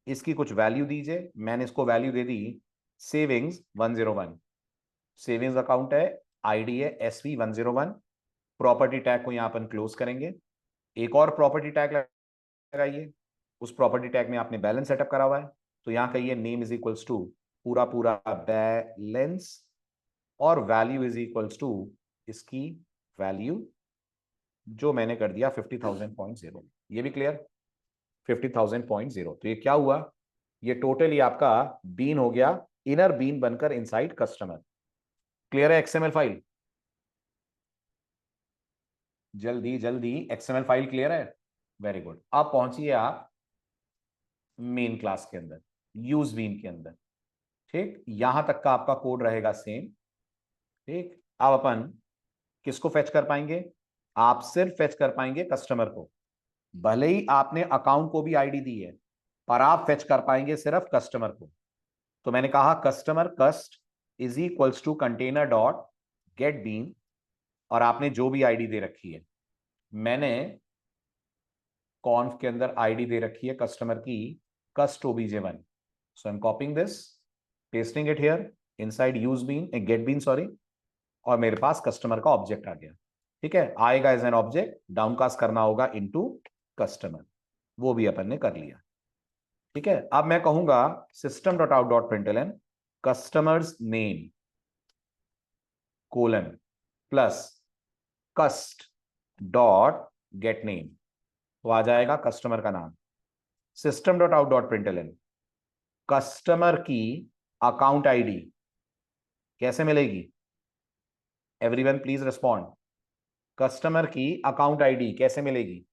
इसकी कुछ वैल्यू दीजिए, मैंने इसको वैल्यू दे दी सेविंग्स 101। सेविंग्स अकाउंट है, आईडी है SV101। प्रॉपर्टी टैग को यहां अपन क्लोज करेंगे। एक और प्रॉपर्टी टैग लगाइए, उस प्रॉपर्टी टैग में आपने बैलेंस सेटअप करा हुआ है, तो यहां कहिए नेम इज इक्वल्स टू पूरा पूरा बैलेंस और वैल्यू इज इक्वल्स टू इसकी वैल्यू जो मैंने कर दिया 50,000.0। ये भी क्लियर, 50,000.0। तो ये क्या हुआ, ये टोटली आपका बीन हो गया, इनर बीन बनकर इनसाइड कस्टमर। क्लियर है XML फाइल, जल्दी जल्दी XML फाइल क्लियर है, वेरी गुड। अब पहुंचिए आप मेन क्लास के अंदर, यूज बीन के अंदर। ठीक, यहां तक का आपका कोड रहेगा सेम। ठीक, अब अपन किसको फेच कर पाएंगे, आप सिर्फ फेच कर पाएंगे कस्टमर को। भले ही आपने अकाउंट को भी आईडी दी है, पर आप फेच कर पाएंगे सिर्फ कस्टमर को। तो मैंने कहा customer cust is equals to container dot get bean, और आपने जो भी आईडी दे रखी है, मैंने कॉन्फ के अंदर आईडी दे रखी है कस्टमर की cust OBJ1। So I am copying this, pasting it here inside use bean get bean sorry, और मेरे पास कस्टमर का ऑब्जेक्ट आ गया। ठीक है, आएगा एज एन ऑब्जेक्ट, डाउनकास्ट करना होगा इनटू कस्टमर, वो भी अपन ने कर लिया। ठीक है, अब मैं कहूंगा system dot out dot println customers name colon plus कस्ट डॉट गेट नेम, तो आ जाएगा कस्टमर का नाम। System dot out dot println customer की अकाउंट आईडी कैसे मिलेगी, एवरीवन प्लीज रिस्पॉन्ड, कस्टमर की अकाउंट आईडी कैसे मिलेगी।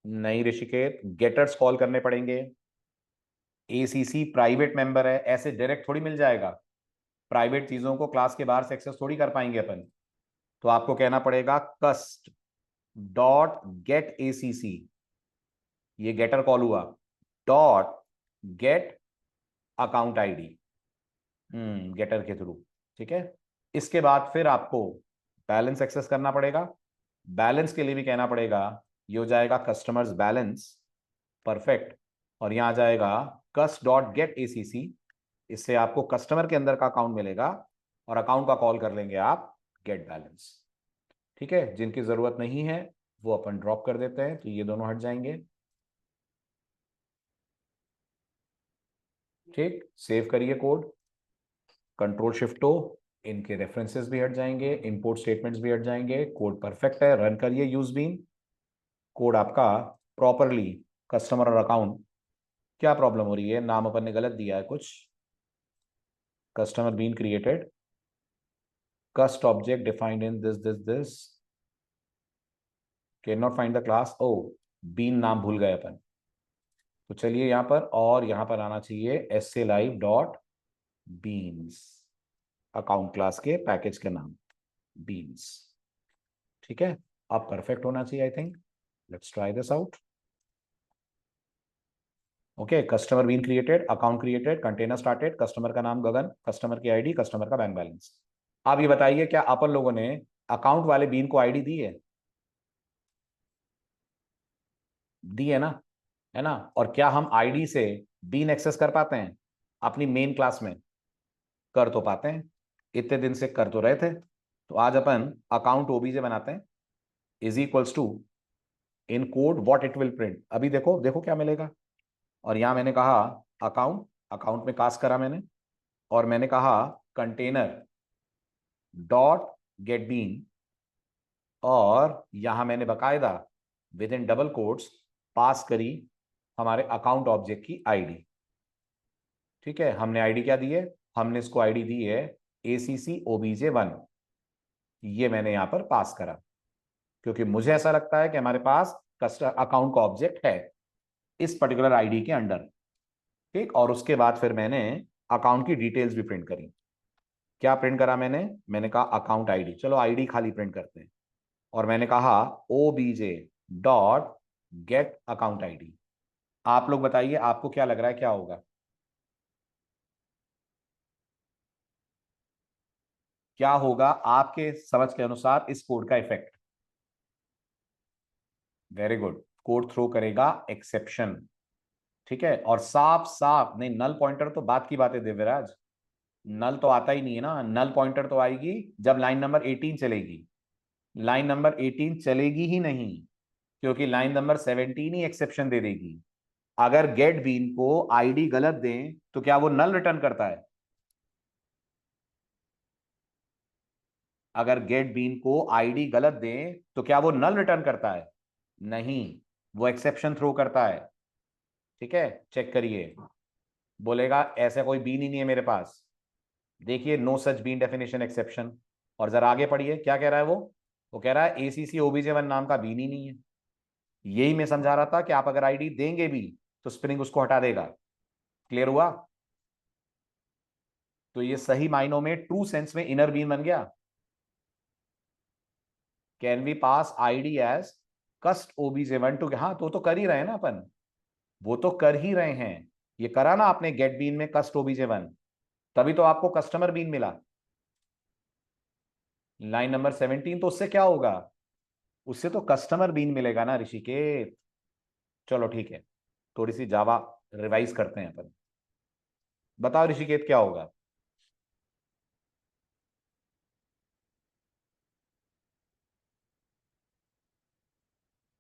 नहीं ऋषिकेत, गेटर्स कॉल करने पड़ेंगे। एसीसी प्राइवेट मेंबर है, ऐसे डायरेक्ट थोड़ी मिल जाएगा। प्राइवेट चीजों को क्लास के बाहर से एक्सेस थोड़ी कर पाएंगे अपन। तो आपको कहना पड़ेगा कस्ट डॉट गेट एसीसी, ये गेटर कॉल हुआ, dot get account ID, getter के थ्रू। ठीक है, इसके बाद फिर आपको बैलेंस एक्सेस करना पड़ेगा। बैलेंस के लिए भी कहना पड़ेगा, ये हो जाएगा कस्टमर्स बैलेंस, परफेक्ट। और यहां आ जाएगा कस्ट डॉट गेट एसीसी, इससे आपको कस्टमर के अंदर का अकाउंट मिलेगा और अकाउंट का कॉल कर लेंगे आप गेट बैलेंस। ठीक है, जिनकी जरूरत नहीं है वो अपन ड्रॉप कर देते हैं, तो ये दोनों हट जाएंगे। ठीक, सेव करिए कोड, कंट्रोल शिफ्ट ओ, इनके रेफरेंसेस भी हट जाएंगे, इंपोर्ट स्टेटमेंट्स भी हट जाएंगे, कोड परफेक्ट है। रन करिए यूज बीन, कोड आपका प्रॉपरली कस्टमर और अकाउंट। क्या प्रॉब्लम हो रही है, नाम अपन ने गलत दिया है कुछ, customer bean created, cust object defined in this can not find the class, ओ बीन नाम भूल गए अपन। तो चलिए यहां पर, और यहां पर आना चाहिए SA live dot beans, account class के पैकेज के नाम बीन्स। ठीक है, अब परफेक्ट होना चाहिए I think. Let's try this out. Okay, customer bean created, account created, container started, customer का नाम गगन, कस्टमर की आईडी, कस्टमर का बैंक बैलेंस। आप ये बताइए क्या अपन लोगों ने अकाउंट वाले बीन को आईडी दी है? दी है ना? और क्या हम आईडी से बीन एक्सेस कर पाते हैं अपनी मेन क्लास में? कर तो पाते हैं, इतने दिन से कर तो रहे थे। तो आज अपन अकाउंट ओबीजे बनाते हैं, is equals to in code what it will print. अभी देखो देखो क्या मिलेगा। और यहां मैंने कहा अकाउंट, अकाउंट में कास्ट करा मैंने, और मैंने कहा कंटेनर डॉट गेट बीन, और यहां मैंने बकायदा विद इन डबल कोट्स पास करी हमारे अकाउंट ऑब्जेक्ट की आईडी। ठीक है, हमने आईडी क्या दी है? हमने इसको आईडी दी है ACC OBJ1, ये मैंने यहां पर पास करा क्योंकि मुझे ऐसा लगता है कि हमारे पास कस्टमर अकाउंट का ऑब्जेक्ट है इस पर्टिकुलर आईडी के अंडर। ठीक, और उसके बाद फिर मैंने अकाउंट की डिटेल्स भी प्रिंट करी। क्या प्रिंट करा मैंने कहा अकाउंट आईडी, चलो आईडी खाली प्रिंट करते हैं, और मैंने कहा OBJ dot get account ID. आप लोग बताइए आपको क्या लग रहा है क्या होगा? क्या होगा आपके समझ के अनुसार इस कोड का effect? Very good, code throw करेगा एक्सेप्शन। ठीक है, और साफ साफ नहीं, नल पॉइंटर तो बात की बात है दिव्यराज, नल तो आता ही नहीं है ना। नल पॉइंटर तो आएगी जब लाइन नंबर 18 चलेगी, लाइन नंबर 18 चलेगी ही नहीं क्योंकि लाइन नंबर 17 ही एक्सेप्शन दे देगी। अगर गेट बीन को आईडी गलत दें तो क्या वो नल रिटर्न करता है? अगर गेट बीन को आईडी गलत दें तो क्या वो नल रिटर्न करता है? नहीं, वो एक्सेप्शन थ्रो करता है। ठीक है, चेक करिए, बोलेगा ऐसा कोई बीन ही नहीं है मेरे पास, देखिए no such bean definition exception. और जरा आगे पढ़िए क्या कह रहा है वो कह रहा है ACC OBJ1 नाम का बीन ही नहीं है। यही मैं समझा रहा था कि आप अगर आईडी देंगे भी तो स्प्रिंग उसको हटा देगा। क्लियर हुआ? तो ये सही मायनों में ट्रू सेंस में इनर बीन बन गया। Can we pass ID as cust OBJ1 to, हाँ तो कर ही रहे हैं ना अपन, वो तो कर ही रहे हैं। ये करा ना आपने गेट बीन में कस्ट OBJ1, तभी तो आपको कस्टमर बीन मिला। लाइन नंबर 17 तो उससे क्या होगा? उससे तो कस्टमर बीन मिलेगा ना ऋषिकेत। चलो ठीक है, थोड़ी सी जावा रिवाइज करते हैं अपन। बताओ ऋषिकेत क्या होगा?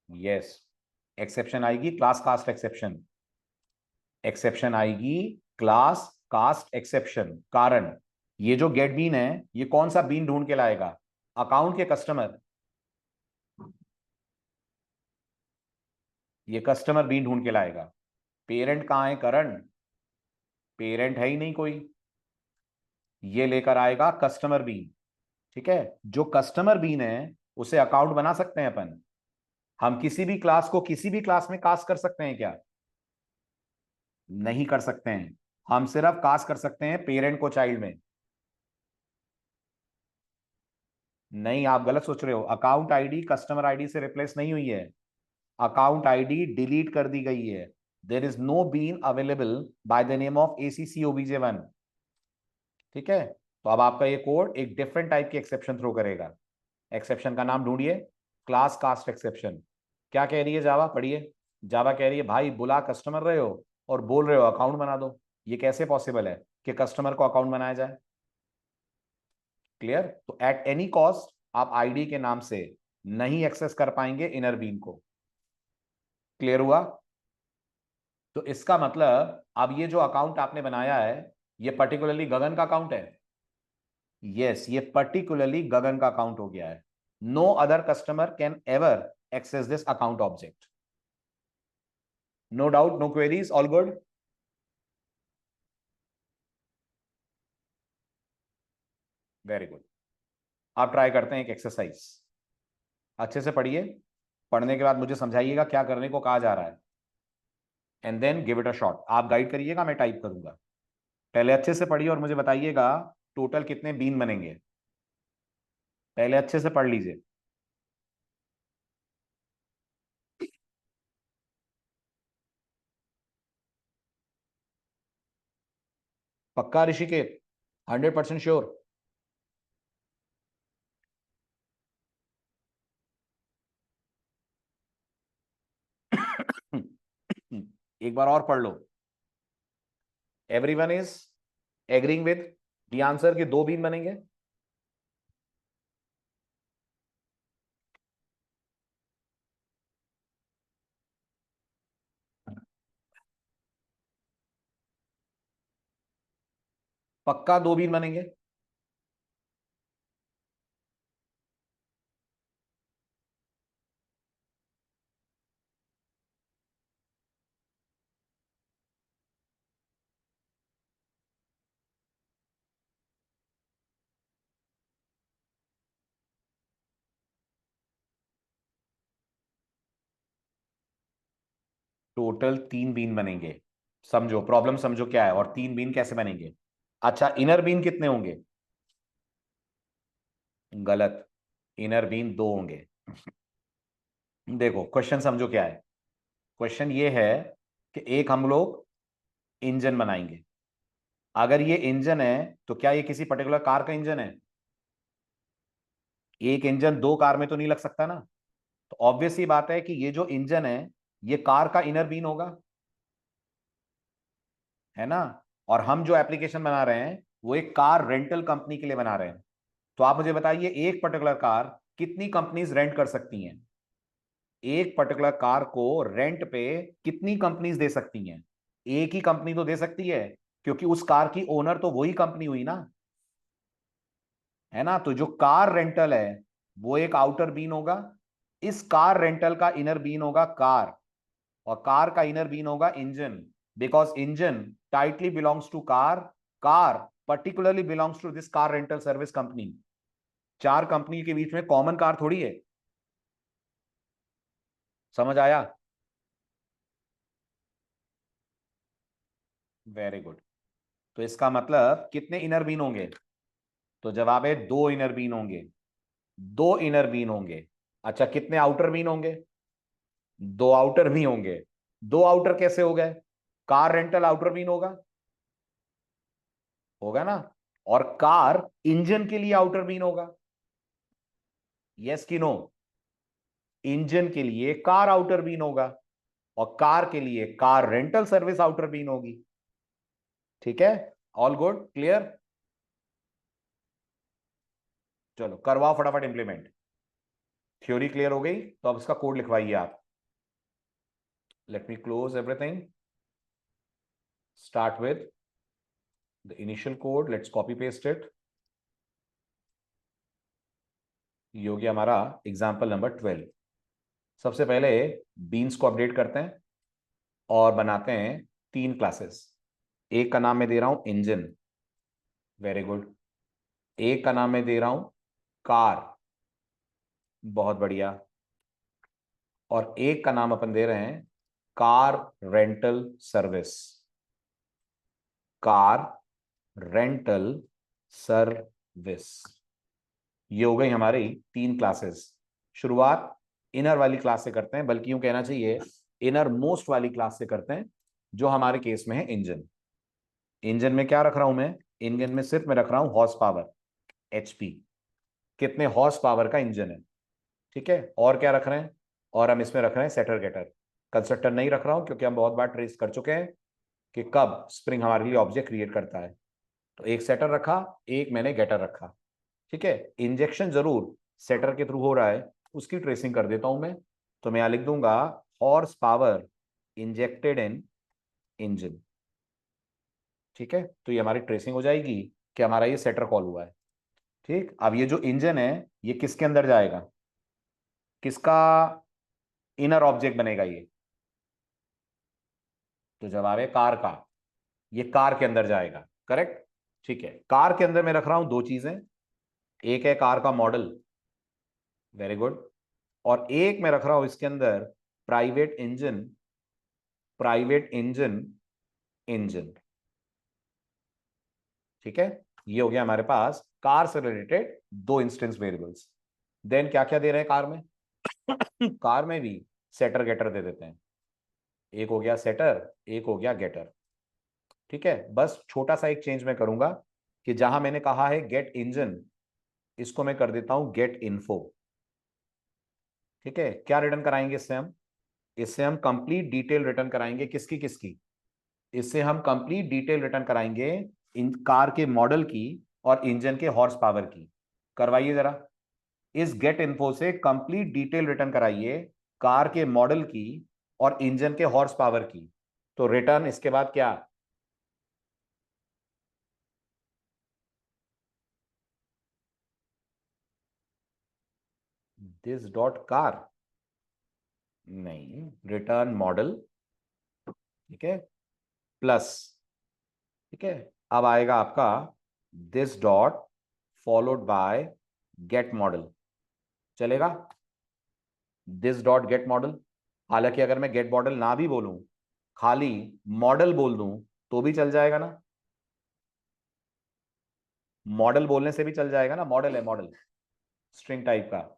यस, एक्सेप्शन आएगी क्लास कास्ट एक्सेप्शन, एक्सेप्शन आएगी क्लास कास्ट एक्सेप्शन। कारण ये जो गेट बीन है ये कौन सा बीन ढूंढ के लाएगा? अकाउंट के कस्टमर, ये कस्टमर बीन ढूंढ के लाएगा। पेरेंट कहां है करण? पेरेंट है ही नहीं कोई, ये लेकर आएगा कस्टमर बीन। ठीक है, जो कस्टमर बीन है उसे अकाउंट बना सकते हैं अपन, हम किसी भी क्लास को किसी भी क्लास में कास्ट कर सकते हैं क्या? नहीं कर सकते हैं। हम सिर्फ कास्ट कर सकते हैं पेरेंट को चाइल्ड में। नहीं, आप गलत सोच रहे हो। अकाउंट आईडी कस्टमर आईडी से रिप्लेस नहीं हुई है। अकाउंट आईडी डिलीट कर दी गई है। There is no bean available by the name of ACCOBJ1। ठीक है, तो अब आपका ये कोड एक डिफरेंट टाइप की एक्सेप्शन थ्रो करेगा। एक्सेप्शन का नाम ढूंढिए, क्लास कास्ट एक्सेप्शन। क्या कह रही है जावा? पढ़िए। जावा कह रही है भाई बुला कस्टमर रहे हो और बोल रहे हो अकाउंट बना दो। ये कैसे पॉसिबल है कि कस्टमर को अकाउंट बनाया जाए? क्लियर? तो एट एनी कॉस्ट आप आईडी के नाम से नहीं एक्सेस कर पाएंगे इनर बीन को। क्लियर हुआ? तो इसका मतलब अब ये जो अकाउंट आपने बनाया है ये पर्टिकुलरली गगन का अकाउंट है। यस, ये पर्टिकुलरली गगन का अकाउंट हो गया है। No other customer can ever access this account object. No doubt, no queries, all good? Very good. आप ट्राई करते हैं एक एक्सरसाइज। अच्छे से पढ़िए, पढ़ने के बाद मुझे समझाइएगा क्या करने को कहा जा रहा है, and then give it a shot. आप गाइड करिएगा, मैं टाइप करूंगा। पहले अच्छे से पढ़िए और मुझे बताइएगा टोटल कितने बीन बनेंगे। पहले अच्छे से पढ़ लीजिए। पक्का ऋषिकेश? 100% श्योर? एक बार और पढ़ लो। Everyone is agreeing with the answer के 2 बीन बनेंगे। पक्का 2 बीन बनेंगे। टोटल 3 बीन बनेंगे। समझो प्रॉब्लम, समझो क्या है और 3 बीन कैसे बनेंगे। अच्छा, इनर बीन कितने होंगे? गलत, इनर बीन 2 होंगे। देखो क्वेश्चन समझो क्या है। क्वेश्चन ये है कि एक हम लोग इंजन बनाएंगे। अगर ये इंजन है तो क्या ये किसी पर्टिकुलर कार का इंजन है? एक इंजन 2 कार में तो नहीं लग सकता ना। तो ऑब्वियस ही बात है कि ये जो इंजन है ये कार का इनर बीन होगा, है ना। और हम जो एप्लीकेशन बना रहे हैं वो एक कार रेंटल कंपनी के लिए बना रहे हैं। तो आप मुझे बताइए एक पर्टिकुलर कार कितनी कंपनीज रेंट कर सकती हैं? एक पर्टिकुलर कार को रेंट पे कितनी कंपनीज दे सकती हैं? एक ही कंपनी तो दे सकती है, क्योंकि उस कार की ओनर तो वही कंपनी हुई ना, है ना। तो जो कार रेंटल है वो एक आउटर बीन होगा। इस कार रेंटल का इनर बीन होगा कार, और कार का इनर बीन होगा engine, because engine tightly belongs to car. Car particularly belongs to this car rental service company. 4 company के बीच में कॉमन कार थोड़ी है। समझ आया? Very good. तो इसका मतलब कितने इनर बीन होंगे? तो जवाब है 2 इनर बीन होंगे। 2 इनर बीन होंगे। अच्छा, कितने आउटर बीन होंगे? 2 आउटर भी होंगे। 2 आउटर कैसे हो गए? कार रेंटल आउटर बीन होगा, होगा ना। और कार इंजन के लिए आउटर बीन होगा। यस कि नो? इंजन के लिए कार आउटर बीन होगा और कार के लिए car rental service outer bean होगी। ठीक है, ऑल गुड, क्लियर? चलो करवाओ फटाफट इंप्लीमेंट। थ्योरी क्लियर हो गई तो अब इसका कोड लिखवाइए आप। Let me close everything, start with the initial code, let's copy paste it. ये हो गया हमारा एग्जाम्पल नंबर 12। सबसे पहले बीन्स को अपडेट करते हैं और बनाते हैं 3 क्लासेस। एक का नाम मैं दे रहा हूं इंजन, वेरी गुड। एक का नाम मैं दे रहा हूं कार, बहुत बढ़िया। और एक का नाम अपन दे रहे हैं car rental service. Car rental service. ये हो गई हमारी 3 क्लासेस। शुरुआत इनर वाली क्लास से करते हैं, बल्कि यूं कहना चाहिए इनर मोस्ट वाली क्लास से करते हैं, जो हमारे केस में है इंजन। इंजन में क्या रख रहा हूं मैं? इंजन में सिर्फ मैं रख रहा हूं हॉर्स पावर, एचपी, कितने हॉर्स पावर का इंजन है। ठीक है, और क्या रख रहे हैं? और हम इसमें रख रहे हैं सेटर गेटर। कंस्ट्रक्टर नहीं रख रहा हूं क्योंकि हम बहुत बार ट्रेस कर चुके हैं कि कब स्प्रिंग हमारे लिए ऑब्जेक्ट क्रिएट करता है। तो एक सेटर रखा, एक मैंने गेटर रखा। ठीक है, इंजेक्शन जरूर सेटर के थ्रू हो रहा है, उसकी ट्रेसिंग कर देता हूं मैं। तो मैं यहां लिख दूंगा हॉर्स पावर इंजेक्टेड इन इंजन। ठीक है, तो ये हमारी ट्रेसिंग हो जाएगी कि हमारा ये सेटर कॉल हुआ है। ठीक, अब ये जो इंजन है ये किसके अंदर जाएगा? किसका इनर ऑब्जेक्ट बनेगा ये? तो जवाब है कार का। ये कार के अंदर जाएगा, करेक्ट। ठीक है, कार के अंदर मैं रख रहा हूं 2 चीजें। एक है कार का मॉडल, वेरी गुड, और एक मैं रख रहा हूं इसके अंदर private engine. Private engine, engine. ठीक है, ये हो गया हमारे पास कार से रिलेटेड 2 इंस्टेंस वेरिएबल्स। देन क्या क्या दे रहे हैं कार में? कार में भी सेटर गेटर दे देते हैं। एक हो गया सेटर, एक हो गया गेटर। ठीक है, बस छोटा सा एक चेंज मैं करूंगा कि जहां मैंने कहा है गेट इंजन, इसको मैं कर देता हूं गेट इन्फो। ठीक है, क्या रिटर्न कराएंगे इससे हम? इससे हम कंप्लीट डिटेल रिटर्न कराएंगे। किसकी किसकी? इससे हम कंप्लीट डिटेल रिटर्न कराएंगे इन कार के मॉडल की और इंजन के हॉर्स पावर की। करवाइए जरा, इस गेट इन्फो से कंप्लीट डिटेल रिटर्न कराइए कार के मॉडल की और इंजन के हॉर्स पावर की। तो रिटर्न इसके बाद क्या? दिस डॉट कार नहीं, रिटर्न मॉडल। ठीक है, प्लस। ठीक है, अब आएगा आपका this dot followed by get model. चलेगा? This dot get model. हालांकि अगर मैं गेट मॉडल ना भी बोलूं, खाली मॉडल बोल दूं, तो भी चल जाएगा ना? मॉडल बोलने से भी चल जाएगा ना? मॉडल है, मॉडल स्ट्रिंग टाइप का।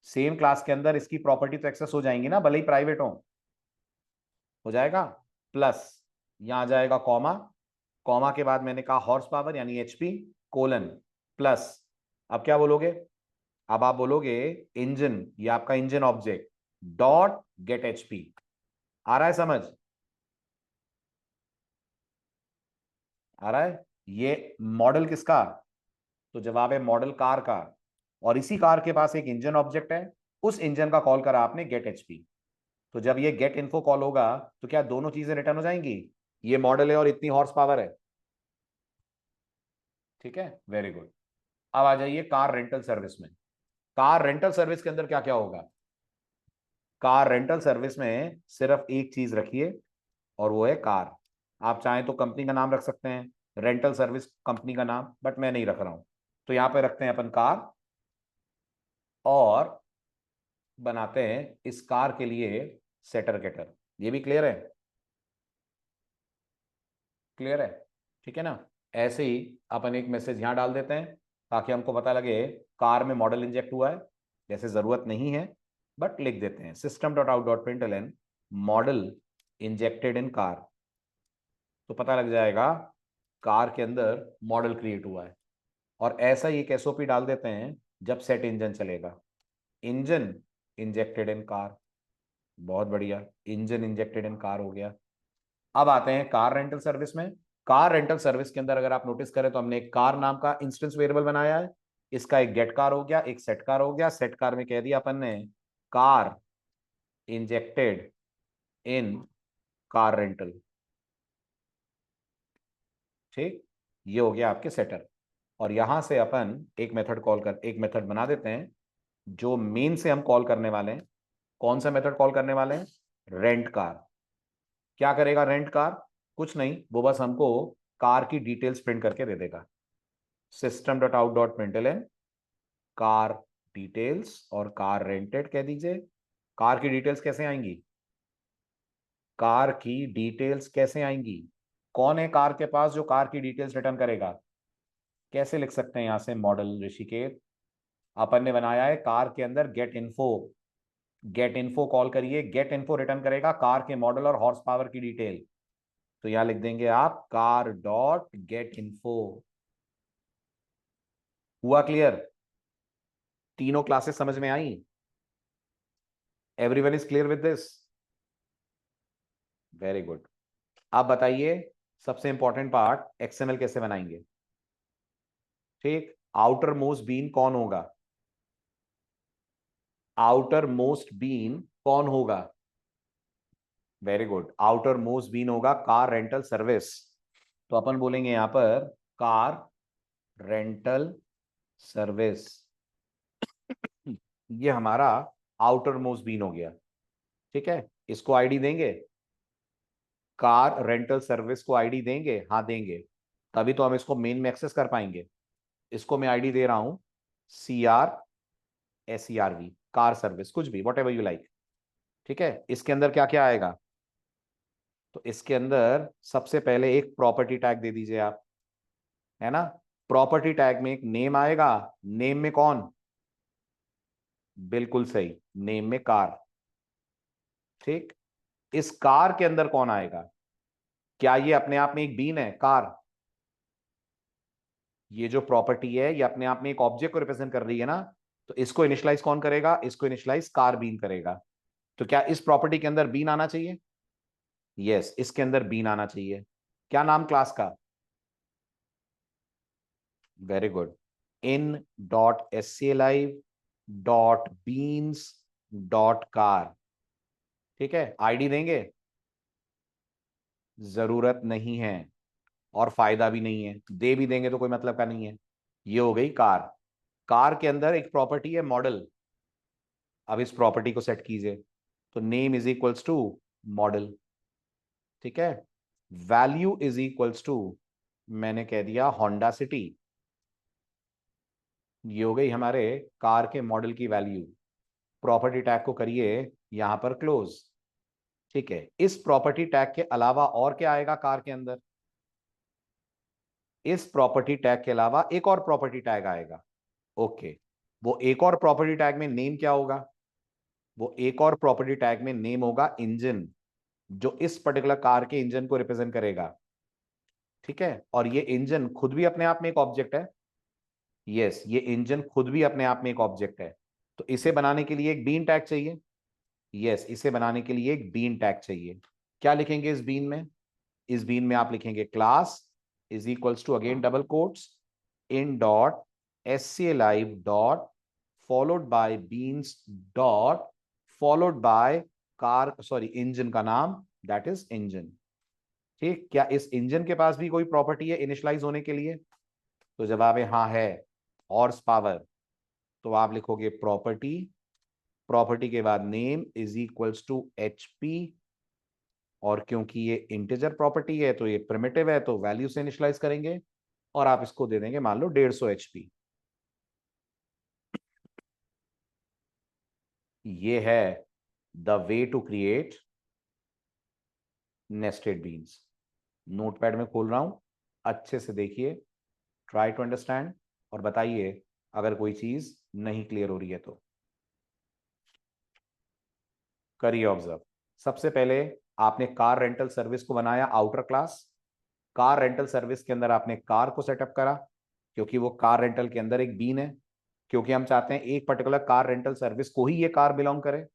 सेम क्लास के अंदर इसकी प्रॉपर्टी तो एक्सेस हो जाएंगी ना, भले ही प्राइवेट हो जाएगा। प्लस यहां आ जाएगा कॉमा, कॉमा के बाद मैंने कहा हॉर्स पावर यानी एचपी, कोलन, प्लस। अब क्या बोलोगे? अब आप बोलोगे इंजन, ये आपका engine object dot get HP. आ रहा है समझ? आ रहा है? ये मॉडल किसका? तो जवाब है मॉडल कार का। और इसी कार के पास एक इंजन ऑब्जेक्ट है, उस इंजन का कॉल करा आपने गेट एचपी। तो जब ये गेट इन्फो कॉल होगा तो क्या दोनों चीजें रिटर्न हो जाएंगी? ये मॉडल है और इतनी हॉर्स पावर है। ठीक है, वेरी गुड। अब आ जाइए कार रेंटल सर्विस में। कार रेंटल सर्विस के अंदर क्या क्या होगा? कार रेंटल सर्विस में सिर्फ एक चीज रखिए और वो है कार। आप चाहें तो कंपनी का नाम रख सकते हैं, रेंटल सर्विस कंपनी का नाम, बट मैं नहीं रख रहा हूं। तो यहां पे रखते हैं अपन कार, और बनाते हैं इस कार के लिए सेटर गेटर। ये भी क्लियर है? क्लियर है? ठीक है ना? ऐसे ही अपन एक मैसेज यहां डाल देते हैं ताकि हमको पता लगे कार में मॉडल इंजेक्ट हुआ है। जैसे जरूरत नहीं है, बट लिख देते हैं system dot out dot println model injected इन कार। तो पता लग जाएगा कार के अंदर मॉडल क्रिएट हुआ है। और ऐसा ही एक एसओपी डाल देते हैं जब सेट इंजन चलेगा, इंजन इंजेक्टेड इन कार। बहुत बढ़िया, इंजन इंजेक्टेड इन कार हो गया। अब आते हैं कार रेंटल सर्विस में। कार रेंटल सर्विस के अंदर अगर आप नोटिस करें तो हमने एक कार नाम का इंस्टेंस वेरिएबल बनाया है। इसका एक गेट कार हो गया, एक सेट कार हो गया। सेट कार में कह दिया अपन ने कार इंजेक्टेड इन कार रेंटल। ठीक, ये हो गया आपके सेटर। और यहां से अपन एक मेथड बना देते हैं जो मेन से हम कॉल करने वाले हैं। कौन सा मेथड कॉल करने वाले हैं? Rent car. क्या करेगा रेंट कार? कुछ नहीं, वो बस हमको कार की डिटेल्स प्रिंट करके दे देगा। System dot out dot println car details और कार रेंटेड कह दीजिए। कार की डिटेल्स कैसे आएंगी? कार की डिटेल्स कैसे आएंगी? कौन है कार के पास जो कार की डिटेल्स रिटर्न करेगा? कैसे लिख सकते हैं यहां से मॉडल ऋषिकेश? अपन ने बनाया है कार के अंदर get info. Get info call करिए, गेट इन्फो रिटर्न करेगा कार के मॉडल और हॉर्स पावर की डिटेल। तो यहां लिख देंगे आप कार डॉट गेट इन्फो। हुआ क्लियर? तीनों क्लासेस समझ में आई? Everyone is clear with this? Very good. आप बताइए सबसे इंपॉर्टेंट पार्ट, एक्सएमएल कैसे बनाएंगे? ठीक, आउटर मोस्ट बीन कौन होगा? आउटर मोस्ट बीन कौन होगा? Very good, outer most bean होगा कार रेंटल सर्विस। तो अपन बोलेंगे यहां पर कार रेंटल सर्विस। ये हमारा आउटर मोस्ट बीन हो गया। ठीक है, इसको आईडी देंगे? कार रेंटल सर्विस को आईडी देंगे? हाँ देंगे, तभी तो हम इसको मेन में एक्सेस कर पाएंगे। इसको मैं आईडी दे रहा हूं CRSERV, कार सर्विस, कुछ भी, वॉट एवर यू लाइक। ठीक है, इसके अंदर क्या क्या आएगा? तो इसके अंदर सबसे पहले एक प्रॉपर्टी टैग दे दीजिए आप, है ना। प्रॉपर्टी टैग में एक नेम आएगा। नेम में कौन? बिल्कुल सही, नेम में कार। ठीक, इस कार के अंदर कौन आएगा? क्या ये अपने आप में एक बीन है कार? ये जो प्रॉपर्टी है ये अपने आप में एक ऑब्जेक्ट को रिप्रेजेंट कर रही है ना। तो इसको इनिशियलाइज कौन करेगा? इसको इनिशियलाइज कार बीन करेगा। तो क्या इस प्रॉपर्टी के अंदर बीन आना चाहिए? यस, इसके अंदर बीन आना चाहिए। क्या नाम क्लास का? Very good, in dot SC live dot beans dot car. ठीक है, आईडी देंगे? जरूरत नहीं है और फायदा भी नहीं है, दे भी देंगे तो कोई मतलब का नहीं है। ये हो गई कार। कार के अंदर एक प्रॉपर्टी है मॉडल। अब इस प्रॉपर्टी को सेट कीजिए, तो name is equals to model. ठीक है, वैल्यू इज इक्वल्स टू, मैंने कह दिया होंडा सिटी। ये हो गई हमारे कार के मॉडल की वैल्यू। प्रॉपर्टी टैग को करिए यहां पर क्लोज। ठीक है, इस प्रॉपर्टी टैग के अलावा और क्या आएगा कार के अंदर? इस प्रॉपर्टी टैग के अलावा एक और प्रॉपर्टी टैग आएगा। ओके, वो एक और प्रॉपर्टी टैग में नेम क्या होगा? वो एक और प्रॉपर्टी टैग में नेम होगा इंजन, जो इस पर्टिकुलर कार के इंजन को रिप्रेजेंट करेगा। ठीक है, और ये इंजन खुद भी अपने आप में एक ऑब्जेक्ट है। यस, ये इंजन खुद भी अपने आप में एक ऑब्जेक्ट है। तो इसे बनाने के लिए एक बीन टैग चाहिए। यस, इसे बनाने के लिए एक बीन टैग चाहिए। क्या लिखेंगे इस बीन में? इस बीन में आप लिखेंगे class is equals to, again double quotes, in dot SCLive dot followed by beans dot followed by car, sorry, engine का नाम, दैट इज इंजन। ठीक, क्या इस इंजन के पास भी कोई प्रॉपर्टी है इनिशियलाइज होने के लिए? तो जवाब है हाँ है, हॉर्स पावर। तो आप लिखोगे प्रॉपर्टी, प्रॉपर्टी के बाद name is equals to HP, और क्योंकि ये इंटीजर प्रॉपर्टी है तो ये प्रिमिटिव है तो वैल्यू से इनिशियलाइज करेंगे, और आप इसको दे देंगे मान लो 150 HP। ये है the way to create nested beans. Notepad में खोल रहा हूं, अच्छे से देखिए, ट्राई टू अंडरस्टैंड, और बताइए अगर कोई चीज नहीं क्लियर हो रही है तो। करिए ऑब्जर्व। सबसे पहले आपने कार रेंटल सर्विस को बनाया outer class. Car rental service के अंदर आपने कार को सेटअप करा, क्योंकि वो कार रेंटल के अंदर एक बीन है। क्योंकि हम चाहते हैं एक पर्टिकुलर कार रेंटल सर्विस को ही ये कार बिलोंग करे,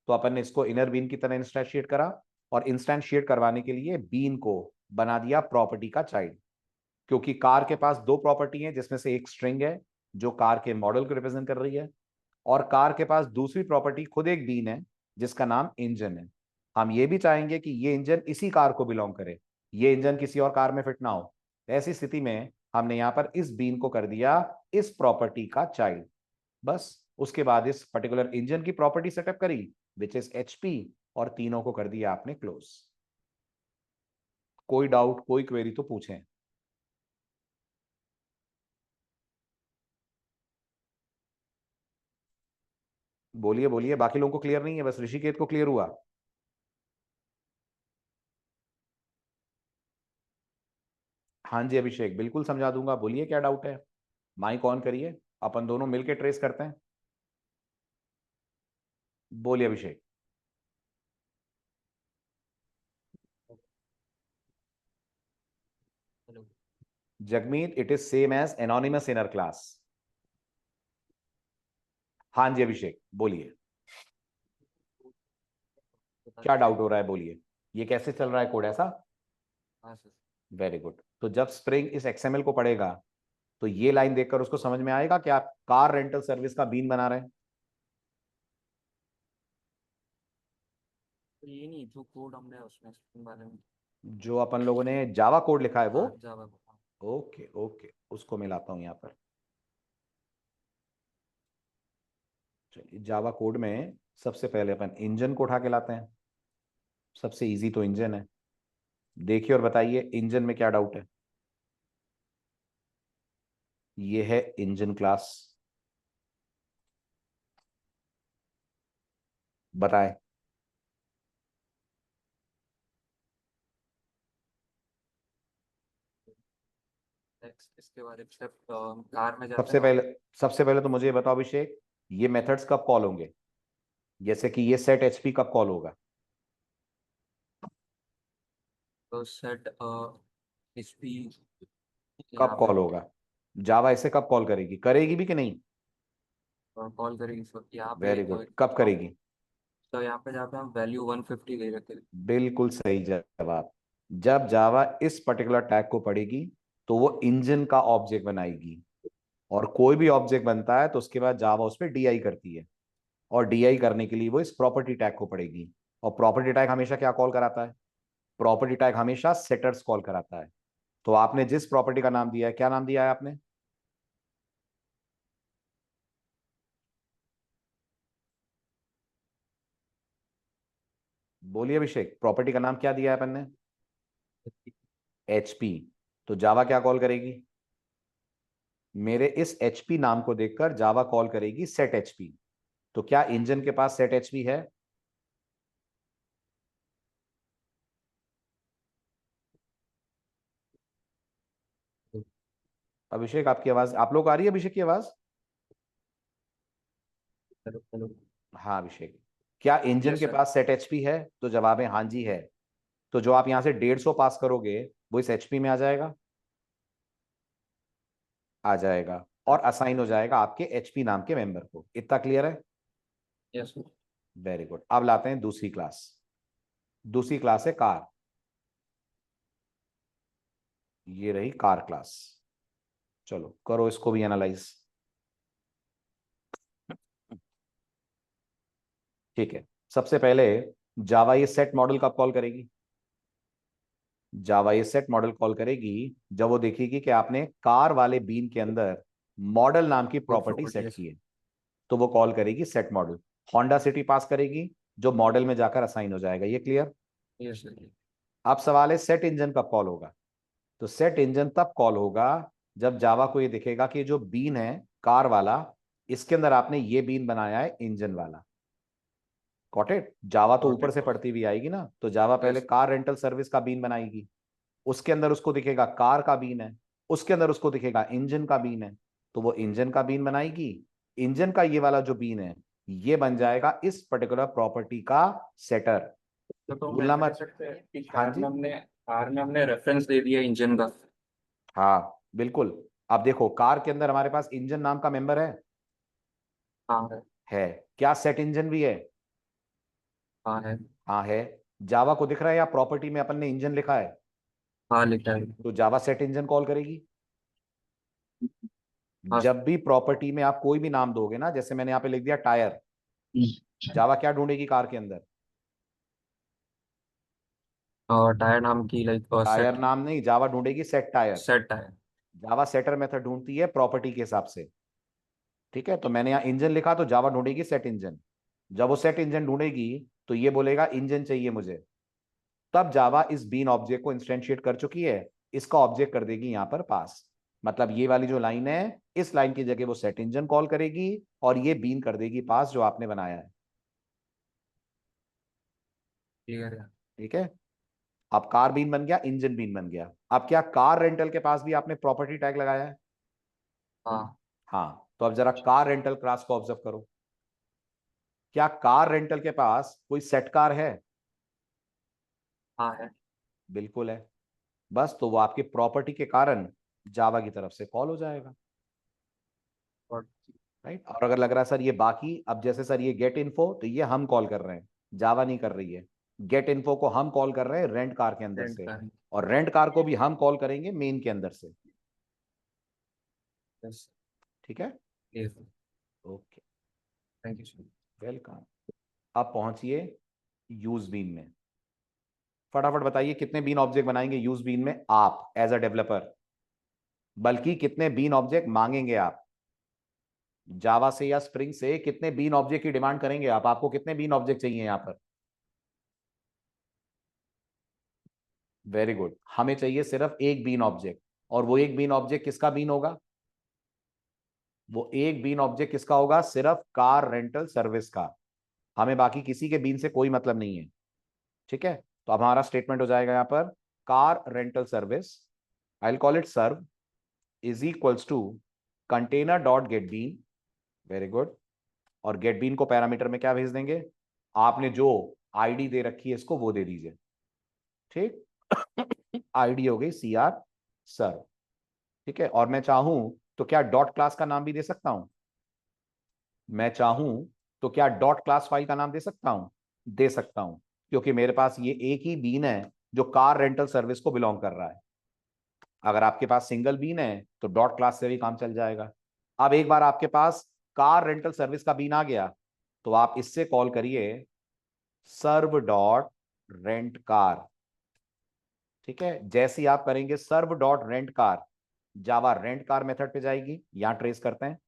तो अपन ने इसको इनर बीन की तरह इंस्टेंशिएट करा, और इंस्टेंशिएट करवाने के लिए बीन को बना दिया प्रॉपर्टी का चाइल्ड। क्योंकि कार के पास दो प्रॉपर्टी है, जिसमें से एक स्ट्रिंग है जो कार के मॉडल को रिप्रेजेंट कर रही है, और कार के पास दूसरी प्रॉपर्टी खुद एक बीन है जिसका नाम इंजन है। हम ये भी चाहेंगे कि ये इंजन इसी कार को बिलोंग करे, ये इंजन किसी और कार में फिट ना हो। ऐसी स्थिति में हमने यहां पर इस बीन को कर दिया इस प्रॉपर्टी का चाइल्ड। बस, उसके बाद इस पर्टिकुलर इंजन की प्रॉपर्टी सेटअप करी विच इज HP, और तीनों को कर दिया आपने क्लोज। कोई डाउट, कोई क्वेरी तो पूछें। बोलिए बोलिए, बाकी लोगों को क्लियर नहीं है, बस ऋषिकेत को क्लियर हुआ? हाँ जी अभिषेक, बिल्कुल समझा दूंगा, बोलिए क्या डाउट है। माइक ऑन करिए, अपन दोनों मिलके ट्रेस करते हैं। बोलिए Abhishek. Hello. Jagmeet, it is same as anonymous inner class. हाँ जी अभिषेक बोलिए, क्या डाउट हो रहा है, बोलिए। ये कैसे चल रहा है कोड ऐसा? हाँ सर। Very good. तो जब स्प्रिंग इस एक्सएमएल को पढ़ेगा तो ये लाइन देखकर उसको समझ में आएगा कि आप कार रेंटल सर्विस का बीन बना रहे हैं। तो ये नहीं जो कोड हमने उसमें स्प्रिंग वाले में जो अपन लोगों ने जावा कोड लिखा है वो? जावा को। ओके ओके, उसको मिलाता हूं यहां पर। चलिए, जावा कोड में सबसे पहले अपन इंजन को उठा के लाते हैं। सबसे इजी तो इंजन है। देखिए और बताइए इंजन में क्या डाउट है। ये है इंजन क्लास, बताएं। इसके बारे में सिर्फ कार में जाते सबसे हैं पहले सबसे पहले तो मुझे ये बताओ अभिषेक, ये मेथड्स कब कॉल होंगे? जैसे कि ये सेट एचपी कब कॉल होगा? तो सेट एचपी कब यहाँ पे कॉल होगा? जावा इसे कब कॉल करेगी, करेगी भी कि नहीं? कॉल करेगी। तो यहाँ पे वेरी गुड, कब करेगी? तो यहाँ पे जहाँ पे हम वैल्यू 150 दे रखे थे। बिल्कुल सही जवाब। जब जावा इस पर्टिकुलर टैग को पढ़ेगी तो वो इंजन का ऑब्जेक्ट बनाएगी, और कोई भी ऑब्जेक्ट बनता है तो उसके बाद जावा उस पर डीआई करती है, और डीआई करने के लिए वो इस प्रॉपर्टी टैग को पढ़ेगी। और प्रॉपर्टी टैग हमेशा क्या कॉल कराता है? प्रॉपर्टी टैग हमेशा सेटर्स कॉल कराता है। तो आपने जिस प्रॉपर्टी का नाम दिया है, क्या नाम दिया है आपने? बोलिए अभिषेक, प्रॉपर्टी का नाम क्या दिया है अपन ने? एचपी। तो जावा क्या कॉल करेगी? मेरे इस एचपी नाम को देखकर जावा कॉल करेगी सेट एचपी। तो क्या इंजन के पास सेट एचपी है? अभिषेक आपकी आवाज, आप लोग आ रही है अभिषेक की आवाज? Hello hello. हाँ अभिषेक, क्या इंजन यस के सर। पास सेट एचपी है? तो जवाब है हाँ जी है। तो जो आप यहां से 150 पास करोगे वो इस एचपी में आ जाएगा, आ जाएगा, और असाइन हो जाएगा आपके एचपी नाम के मेंबर को। इतना क्लियर है? Yes sir. Very good. अब लाते हैं दूसरी क्लास। दूसरी क्लास है कार। ये रही कार क्लास। चलो करो इसको भी एनालाइज। ठीक है, सबसे पहले जावा ये सेट मॉडल कब कॉल करेगी? जावा ये सेट मॉडल कॉल करेगी जब वो देखेगी कि आपने कार वाले बीन के अंदर मॉडल नाम की प्रॉपर्टी सेट की है, तो वो कॉल करेगी सेट मॉडल। होंडा सिटी पास करेगी जो मॉडल में जाकर असाइन हो जाएगा। ये क्लियर? Yes sir. अब सवाल है सेट इंजन कब कॉल होगा? तो सेट इंजन तब कॉल होगा जब जावा को ये दिखेगा कि जो बीन है कार वाला, इसके अंदर आपने ये बीन बनाया है इंजन वाला। Got it? जावा तो ऊपर से पढ़ती हुई आएगी ना, तो जावा पहले कार रेंटल सर्विस का बीन बनाएगी, उसके अंदर उसको दिखेगा कार का बीन है, उसके अंदर उसको दिखेगा इंजन का बीन है, तो वो इंजन का बीन बनाएगी। इंजन का ये वाला जो बीन है ये बन जाएगा इस पर्टिकुलर प्रॉपर्टी का सेटर। तो हम भूलना ऐसा कर मत। सकते हैं कि हाँ जी, कार में हमने रेफरेंस दे दिया इंजन का। हाँ बिल्कुल। अब देखो कार के अंदर हमारे पास इंजन नाम का मेंबर है। हाँ है। है। क्या सेट इंजन भी है? हाँ है। हाँ है। जावा को दिख रहा है या प्रॉपर्टी में अपन ने इंजन लिखा है? हाँ लिखा है। तो जावा सेट इंजन कॉल करेगी। हाँ। जब भी प्रॉपर्टी में आप कोई भी नाम दोगे ना, जैसे मैंने यहाँ पे लिख दिया टायर, जावा क्या ढूंढेगी कार के अंदर? और टायर नाम की लाइक टायर सेट। नाम नहीं, जावा ढूंढेगी set tyre. Set tyre. Java setter method ढूंढती है प्रॉपर्टी के हिसाब से। ठीक है, तो मैंने यहाँ इंजन लिखा तो जावा ढूंढेगी सेट इंजन। जब वो सेट इंजन ढूंढेगी तो ये बोलेगा इंजन चाहिए मुझे। तब जावा इस बीन ऑब्जेक्ट को इंस्टेंशिएट कर चुकी है, इसका ऑब्जेक्ट कर देगी यहां पर पास। मतलब ये वाली जो लाइन है, इस लाइन की जगह वो सेट इंजन कॉल करेगी और ये बीन कर देगी पास जो आपने बनाया है। क्लियर है। ठीक है, अब कार बीन बन गया, इंजन बीन बन गया। अब क्या कार रेंटल के पास भी आपने प्रॉपर्टी टैग लगाया है? हाँ हाँ, तो अब जरा कार रेंटल क्लास को ऑब्जर्व करो। क्या कार रेंटल के पास कोई सेट कार है? हाँ है। बिल्कुल है। बस तो वो आपकी प्रॉपर्टी के कारण जावा की तरफ से कॉल हो जाएगा, और राइट। और अगर लग रहा है सर ये बाकी, अब जैसे सर ये गेट इन्फो, तो ये हम कॉल कर रहे हैं, जावा नहीं कर रही है। गेट इन्फो को हम कॉल कर रहे हैं रेंट कार के अंदर रेंट से, का है। और रेंट कार को भी हम कॉल करेंगे मेन के अंदर से। यस ठीक है, clear sir. Okay, thank you sir. Welcome. अब पहुंचिए यूज बीन में। फटाफट बताइए कितने बीन ऑब्जेक्ट बनाएंगे यूज बीन में आप एज अ डेवलपर, बल्कि कितने बीन ऑब्जेक्ट मांगेंगे आप जावा से या स्प्रिंग से? कितने बीन ऑब्जेक्ट की डिमांड करेंगे आप? आपको कितने बीन ऑब्जेक्ट चाहिए यहां पर? वेरी गुड, हमें चाहिए सिर्फ एक बीन ऑब्जेक्ट। और वो एक बीन ऑब्जेक्ट किसका बीन होगा? वो एक बीन ऑब्जेक्ट किसका होगा? सिर्फ कार रेंटल सर्विस का। हमें बाकी किसी के बीन से कोई मतलब नहीं है। ठीक है, तो अब हमारा स्टेटमेंट हो जाएगा यहां पर, car rental service, I will call it serv, is equals to container dot get bean. Very good. और गेट बीन को पैरामीटर में क्या भेज देंगे? आपने जो आईडी दे रखी है इसको वो दे दीजिए। ठीक, आईडी हो गई CR सर्व। ठीक है, और मैं चाहूं तो क्या डॉट क्लास का नाम भी दे सकता हूं? मैं चाहूं तो क्या डॉट क्लास फाइल का नाम दे सकता हूं? दे सकता हूं, क्योंकि मेरे पास ये एक ही बीन है जो कार रेंटल सर्विस को बिलोंग कर रहा है। अगर आपके पास सिंगल बीन है तो डॉट क्लास से भी काम चल जाएगा। अब एक बार आपके पास कार रेंटल सर्विस का बीन आ गया, तो आप इससे कॉल करिए सर्व डॉट रेंट कार। ठीक है, जैसे ही आप करेंगे सर्व डॉट रेंट कार, जावा रेंट कार मेथड पे जाएगी। यहां ट्रेस करते हैं,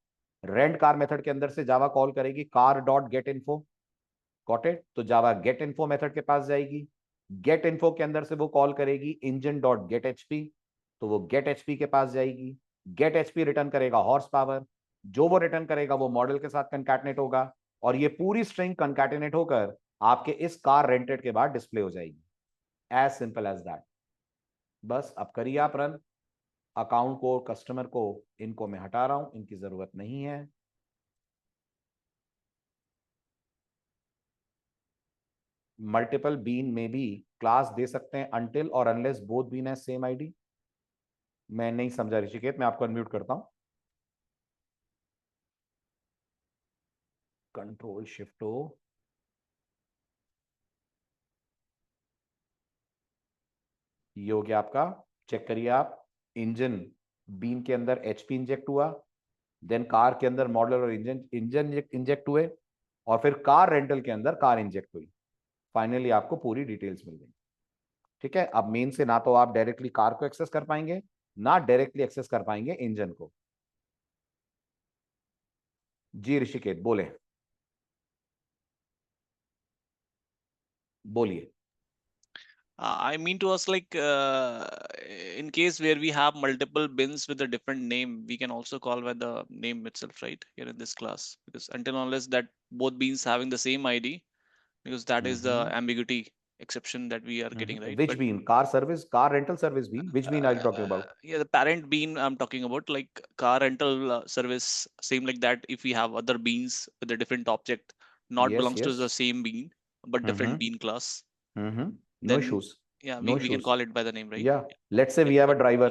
रेंट कार मेथड के अंदर से जावा कॉल करेगी car dot get info. Got it? तो जावा गेट इन्फो मेथड के पास जाएगी, गेट इन्फो के अंदर से वो कॉल करेगी इंजन डॉट गेट एचपी, तो वो गेट एचपी के पास जाएगी। गेट एचपी रिटर्न करेगा हॉर्स पावर, जो वो रिटर्न करेगा वो मॉडल के साथ कंकैटिनेट होगा, और ये पूरी स्ट्रिंग कंकैटिनेट होकर आपके इस कार रेंटेड के बाद डिस्प्ले हो जाएगी। As simple as that. बस अब करिए आप रन। अकाउंट को, कस्टमर को, इनको मैं हटा रहा हूं, इनकी जरूरत नहीं है। मल्टीपल बीन में भी क्लास दे सकते हैं अनटिल और अनलेस बोथ बीन है सेम आईडी। मैं नहीं समझा ऋषिकेत, मैं आपको अनम्यूट करता हूं। कंट्रोल शिफ्ट ओ, ये हो गया आपका। चेक करिए आप, इंजन बीन के अंदर एचपी इंजेक्ट हुआ, देन कार के अंदर मॉडल और इंजन इंजन इंजेक्ट हुए, और फिर कार रेंटल के अंदर कार इंजेक्ट हुई। फाइनली आपको पूरी डिटेल्स मिल गई। ठीक है, अब मेन से ना तो आप डायरेक्टली कार को एक्सेस कर पाएंगे, ना डायरेक्टली एक्सेस कर पाएंगे इंजन को। जी ऋषिकेत बोले, बोलिए। I mean to us like in case where we have multiple bins with a different name, we can also call by the name itself, right? Here in this class, because until unless that both bins having the same ID, because that is the ambiguity exception that we are getting, right? Which But bean? Car service, car rental service bean? Which bean are you talking about? yeah, the parent bean I'm talking about, like car rental service, same like that. If we have other beans with a different object, not Yes, belongs to yes. the same bean, but different bean class, No then issues. yeah, No we can issues. call it by the name, right? Yeah. Let's say Yeah, we have a but driver.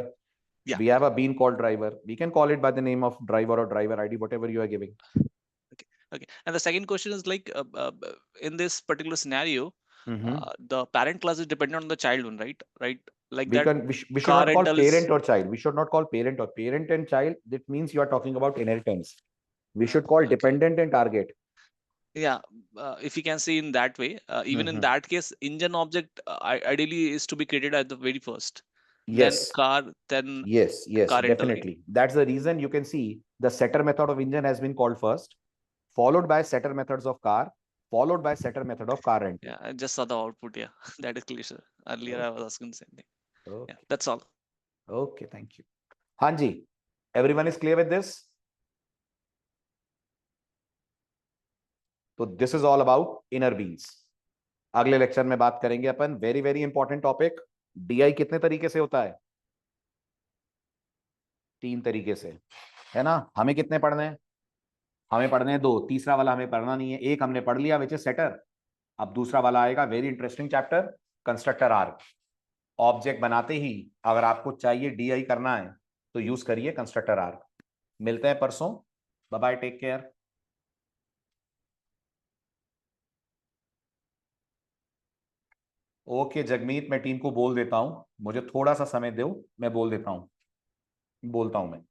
yeah. We have a bean called driver. We can call it by the name of driver or driver ID, whatever you are giving. Okay. Okay. And the second question is like in this particular scenario, the parent class is dependent on the child one, right? Right. Like We that can we should car not call rental parent is or child. We should not call parent or parent and child. That means you are talking about inheritance. We should call okay. dependent and target. Yeah. If you can see in that way, even in that case, engine object ideally is to be created at the very first, then Yes. car, then Yes, yes, car rental, right? definitely. That's the reason you can see the setter method of engine has been called first, followed by setter methods of car, followed by setter method of car rental. Yeah. I just saw the output. Yeah. That is clear, sir. Earlier I Okay, was asking the same thing. Yeah. okay, That's all. okay, thank you. हाँ जी, everyone is clear with this? तो this is all about inner beans. अगले lecture में बात करेंगे अपन, very very important topic, DI कितने तरीके से होता है? 3 तरीके से, है ना. हमें कितने पढ़ने हैं? हमें पढ़ने हैं 2, तीसरा वाला हमें पढ़ना नहीं है. एक हमने पढ़ लिया विच इज सेटर. अब दूसरा वाला आएगा, very interesting chapter, constructor arc. Object बनाते ही अगर आपको चाहिए डीआई करना है तो यूज करिए कंस्ट्रक्टर आर्क. मिलते हैं परसों. Bye bye, take care. Okay Jagmeet, मैं टीम को बोल देता हूं, मुझे थोड़ा सा समय दो, मैं बोल देता हूं, बोलता हूं मैं.